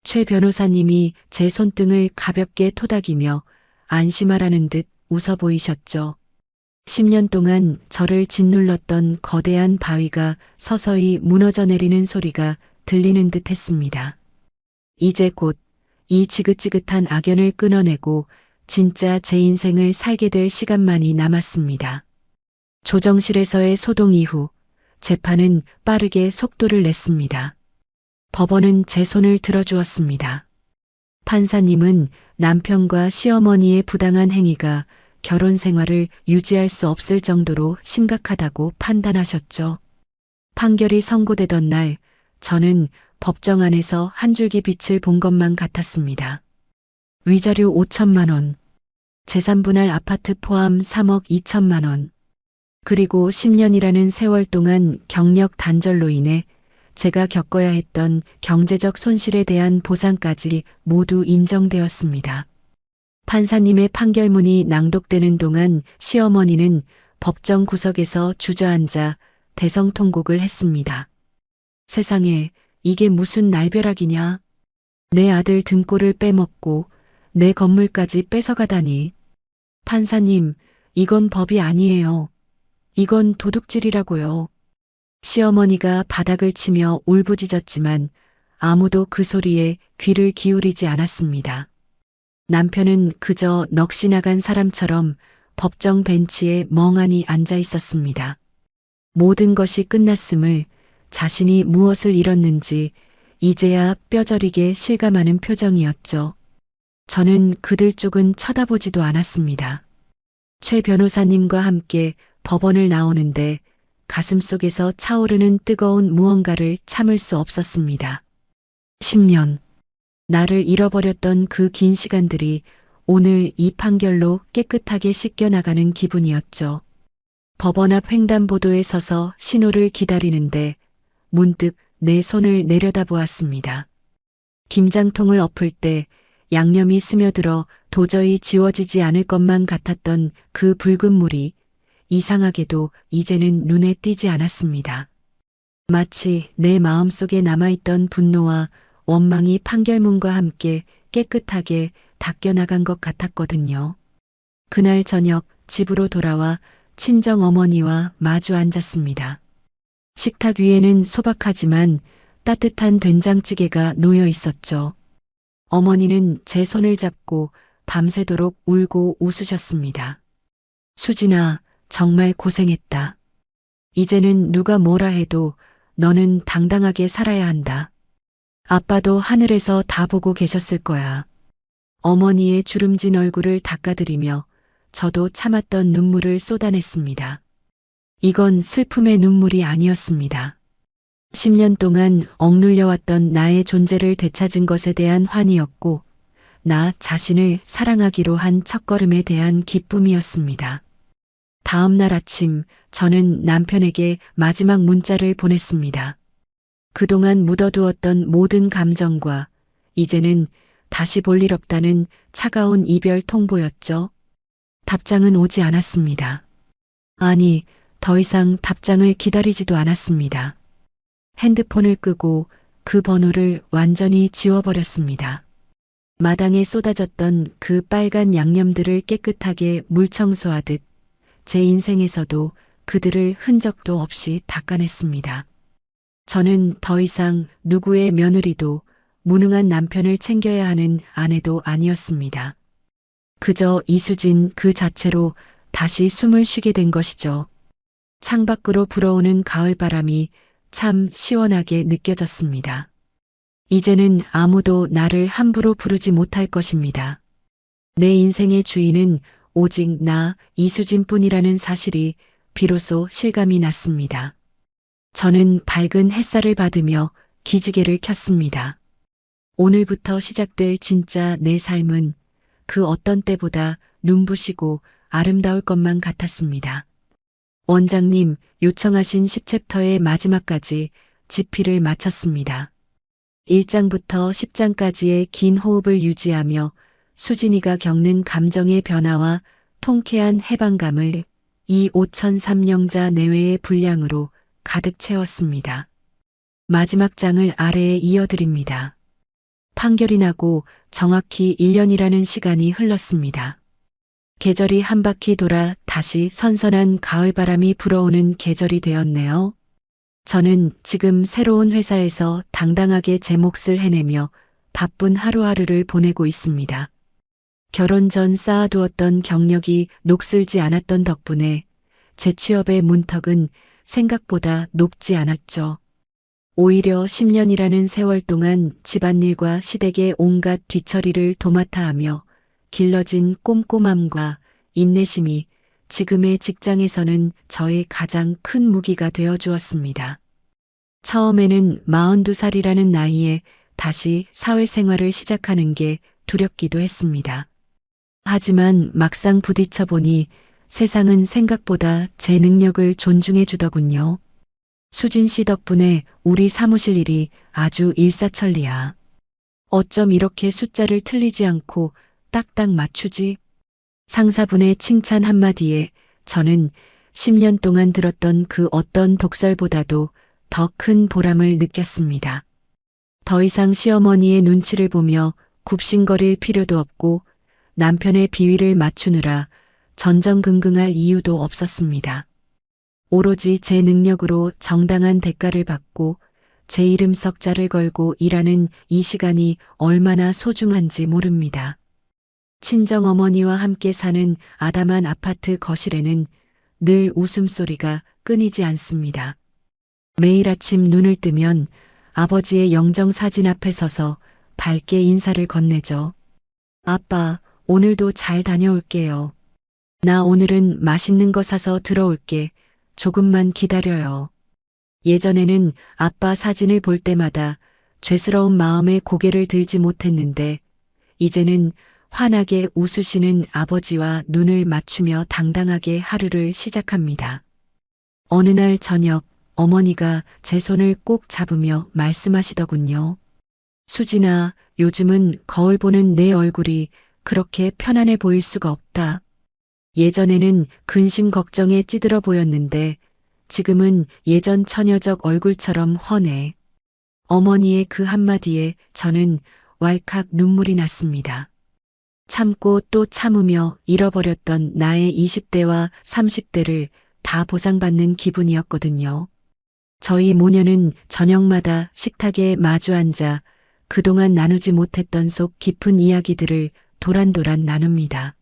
최 변호사님이 제 손등을 가볍게 토닥이며 안심하라는 듯 웃어 보이셨죠. 10년 동안 저를 짓눌렀던 거대한 바위가 서서히 무너져 내리는 소리가 들리는 듯 했습니다. 이제 곧 이 지긋지긋한 악연을 끊어내고 진짜 제 인생을 살게 될 시간만이 남았습니다. 조정실에서의 소동 이후 재판은 빠르게 속도를 냈습니다. 법원은 제 손을 들어주었습니다. 판사님은 남편과 시어머니의 부당한 행위가 결혼 생활을 유지할 수 없을 정도로 심각하다고 판단하셨죠. 판결이 선고되던 날 저는 법정 안에서 한 줄기 빛을 본 것만 같았습니다. 위자료 5천만 원, 재산 분할 아파트 포함 3억 2천만 원, 그리고 10년이라는 세월 동안 경력 단절로 인해 제가 겪어야 했던 경제적 손실에 대한 보상까지 모두 인정되었습니다. 판사님의 판결문이 낭독되는 동안 시어머니는 법정 구석에서 주저앉아 대성통곡을 했습니다. 세상에, 이게 무슨 날벼락이냐? 내 아들 등골을 빼먹고 내 건물까지 뺏어가다니. 판사님, 이건 법이 아니에요. 이건 도둑질이라고요. 시어머니가 바닥을 치며 울부짖었지만 아무도 그 소리에 귀를 기울이지 않았습니다. 남편은 그저 넋이 나간 사람처럼 법정 벤치에 멍하니 앉아 있었습니다. 모든 것이 끝났음을, 자신이 무엇을 잃었는지 이제야 뼈저리게 실감하는 표정이었죠. 저는 그들 쪽은 쳐다보지도 않았습니다. 최 변호사님과 함께 법원을 나오는데 가슴속에서 차오르는 뜨거운 무언가를 참을 수 없었습니다. 10년. 나를 잃어버렸던 그 긴 시간들이 오늘 이 판결로 깨끗하게 씻겨나가는 기분이었죠. 법원 앞 횡단보도에 서서 신호를 기다리는데 문득 내 손을 내려다보았습니다. 김장통을 엎을 때 양념이 스며들어 도저히 지워지지 않을 것만 같았던 그 붉은 물이 이상하게도 이제는 눈에 띄지 않았습니다. 마치 내 마음속에 남아있던 분노와 원망이 판결문과 함께 깨끗하게 닦여나간 것 같았거든요. 그날 저녁 집으로 돌아와 친정 어머니와 마주 앉았습니다. 식탁 위에는 소박하지만 따뜻한 된장찌개가 놓여 있었죠. 어머니는 제 손을 잡고 밤새도록 울고 웃으셨습니다. 수진아, 정말 고생했다. 이제는 누가 뭐라 해도 너는 당당하게 살아야 한다. 아빠도 하늘에서 다 보고 계셨을 거야. 어머니의 주름진 얼굴을 닦아드리며 저도 참았던 눈물을 쏟아냈습니다. 이건 슬픔의 눈물이 아니었습니다. 10년 동안 억눌려왔던 나의 존재를 되찾은 것에 대한 환희였고, 나 자신을 사랑하기로 한 첫걸음에 대한 기쁨이었습니다. 다음 날 아침 저는 남편에게 마지막 문자를 보냈습니다. 그동안 묻어두었던 모든 감정과 이제는 다시 볼 일 없다는 차가운 이별 통보였죠. 답장은 오지 않았습니다. 아니, 더 이상 답장을 기다리지도 않았습니다. 핸드폰을 끄고 그 번호를 완전히 지워버렸습니다. 마당에 쏟아졌던 그 빨간 양념들을 깨끗하게 물 청소하듯 제 인생에서도 그들을 흔적도 없이 닦아냈습니다. 저는 더 이상 누구의 며느리도 무능한 남편을 챙겨야 하는 아내도 아니었습니다. 그저 이수진 그 자체로 다시 숨을 쉬게 된 것이죠. 창밖으로 불어오는 가을바람이 참 시원하게 느껴졌습니다. 이제는 아무도 나를 함부로 부르지 못할 것입니다. 내 인생의 주인은 오직 나 이수진뿐이라는 사실이 비로소 실감이 났습니다. 저는 밝은 햇살을 받으며 기지개를 켰습니다. 오늘부터 시작될 진짜 내 삶은 그 어떤 때보다 눈부시고 아름다울 것만 같았습니다. 원장님, 요청하신 10챕터의 마지막까지 집필을 마쳤습니다. 1장부터 10장까지의 긴 호흡을 유지하며 수진이가 겪는 감정의 변화와 통쾌한 해방감을 이 5003영자 내외의 분량으로 가득 채웠습니다. 마지막 장을 아래에 이어드립니다. 판결이 나고 정확히 1년이라는 시간이 흘렀습니다. 계절이 한 바퀴 돌아 다시 선선한 가을바람이 불어오는 계절이 되었네요. 저는 지금 새로운 회사에서 당당하게 제 몫을 해내며 바쁜 하루하루를 보내고 있습니다. 결혼 전 쌓아두었던 경력이 녹슬지 않았던 덕분에 제 취업의 문턱은 생각보다 높지 않았죠. 오히려 10년이라는 세월 동안 집안일과 시댁의 온갖 뒤처리를 도맡아 하며 길러진 꼼꼼함과 인내심이 지금의 직장에서는 저의 가장 큰 무기가 되어 주었습니다. 처음에는 42살이라는 나이에 다시 사회생활을 시작하는 게 두렵기도 했습니다. 하지만 막상 부딪혀 보니 세상은 생각보다 제 능력을 존중해 주더군요. 수진 씨 덕분에 우리 사무실 일이 아주 일사천리야. 어쩜 이렇게 숫자를 틀리지 않고 딱딱 맞추지? 상사분의 칭찬 한마디에 저는 10년 동안 들었던 그 어떤 독설보다도 더 큰 보람을 느꼈습니다. 더 이상 시어머니의 눈치를 보며 굽신거릴 필요도 없고 남편의 비위를 맞추느라 전전긍긍할 이유도 없었습니다. 오로지 제 능력으로 정당한 대가를 받고 제 이름 석자를 걸고 일하는 이 시간이 얼마나 소중한지 모릅니다. 친정어머니와 함께 사는 아담한 아파트 거실에는 늘 웃음소리가 끊이지 않습니다. 매일 아침 눈을 뜨면 아버지의 영정사진 앞에 서서 밝게 인사를 건네죠. 아빠, 오늘도 잘 다녀올게요. 나 오늘은 맛있는 거 사서 들어올게. 조금만 기다려요. 예전에는 아빠 사진을 볼 때마다 죄스러운 마음에 고개를 들지 못했는데 이제는 환하게 웃으시는 아버지와 눈을 맞추며 당당하게 하루를 시작합니다. 어느 날 저녁 어머니가 제 손을 꼭 잡으며 말씀하시더군요. 수진아, 요즘은 거울 보는 내 얼굴이 그렇게 편안해 보일 수가 없다. 예전에는 근심 걱정에 찌들어 보였는데 지금은 예전 처녀적 얼굴처럼 훤해. 어머니의 그 한마디에 저는 왈칵 눈물이 났습니다. 참고 또 참으며 잃어버렸던 나의 20대와 30대를 다 보상받는 기분이었거든요. 저희 모녀는 저녁마다 식탁에 마주 앉아 그동안 나누지 못했던 속 깊은 이야기들을 도란도란 나눕니다.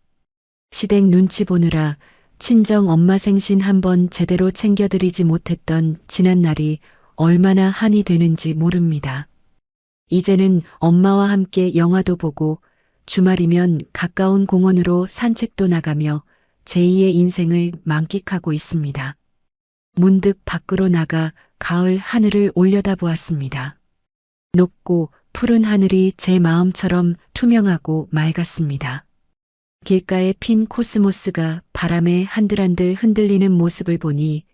시댁 눈치 보느라 친정 엄마 생신 한번 제대로 챙겨드리지 못했던 지난 날이 얼마나 한이 되는지 모릅니다. 이제는 엄마와 함께 영화도 보고 주말이면 가까운 공원으로 산책도 나가며 제2의 인생을 만끽하고 있습니다. 문득 밖으로 나가 가을 하늘을 올려다보았습니다. 높고 푸른 하늘이 제 마음처럼 투명하고 맑았습니다. 길가에 핀 코스모스가 바람에 한들한들 흔들리는 모습을 보니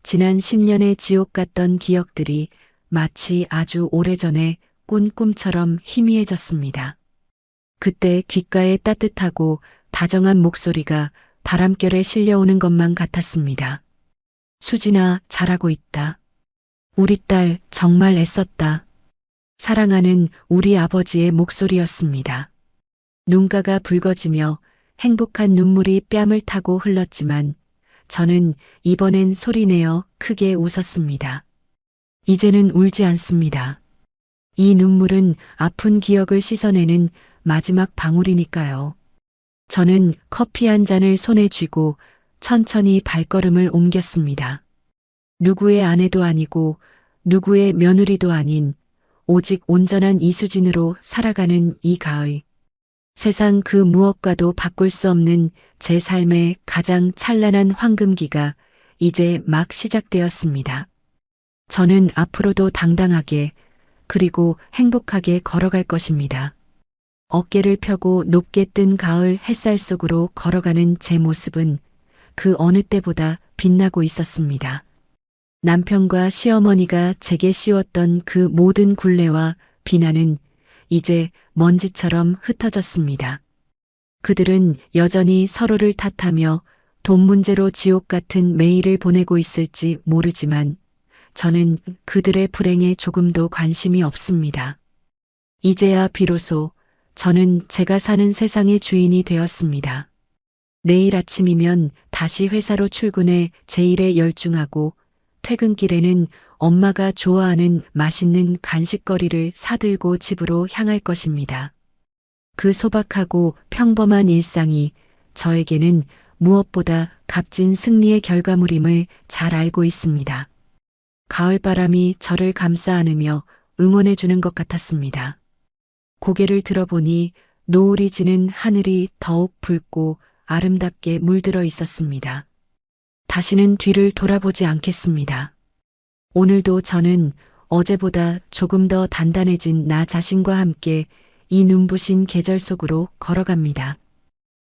지난 10년의 지옥 같던 기억들이 마치 아주 오래전에 꾼 꿈처럼 희미해졌습니다. 그때 귓가에 따뜻하고 다정한 목소리가 바람결에 실려오는 것만 같았습니다. 수진아, 잘하고 있다. 우리 딸 정말 애썼다. 사랑하는 우리 아버지의 목소리였습니다. 눈가가 붉어지며 행복한 눈물이 뺨을 타고 흘렀지만 저는 이번엔 소리내어 크게 웃었습니다. 이제는 울지 않습니다. 이 눈물은 아픈 기억을 씻어내는 마지막 방울이니까요. 저는 커피 한 잔을 손에 쥐고 천천히 발걸음을 옮겼습니다. 누구의 아내도 아니고 누구의 며느리도 아닌 오직 온전한 이수진으로 살아가는 이 가을. 세상 그 무엇과도 바꿀 수 없는 제 삶의 가장 찬란한 황금기가 이제 막 시작되었습니다. 저는 앞으로도 당당하게 그리고 행복하게 걸어갈 것입니다. 어깨를 펴고 높게 뜬 가을 햇살 속으로 걸어가는 제 모습은 그 어느 때보다 빛나고 있었습니다. 남편과 시어머니가 제게 씌웠던 그 모든 굴레와 비난은 이제 먼지처럼 흩어졌습니다. 그들은 여전히 서로를 탓하며 돈 문제로 지옥 같은 매일을 보내고 있을지 모르지만 저는 그들의 불행에 조금도 관심이 없습니다. 이제야 비로소 저는 제가 사는 세상의 주인이 되었습니다. 내일 아침이면 다시 회사로 출근해 제 일에 열중하고 퇴근길에는 엄마가 좋아하는 맛있는 간식거리를 사들고 집으로 향할 것입니다. 그 소박하고 평범한 일상이 저에게는 무엇보다 값진 승리의 결과물임을 잘 알고 있습니다. 가을바람이 저를 감싸 안으며 응원해 주는 것 같았습니다. 고개를 들어보니 노을이 지는 하늘이 더욱 붉고 아름답게 물들어 있었습니다. 다시는 뒤를 돌아보지 않겠습니다. 오늘도 저는 어제보다 조금 더 단단해진 나 자신과 함께 이 눈부신 계절 속으로 걸어갑니다.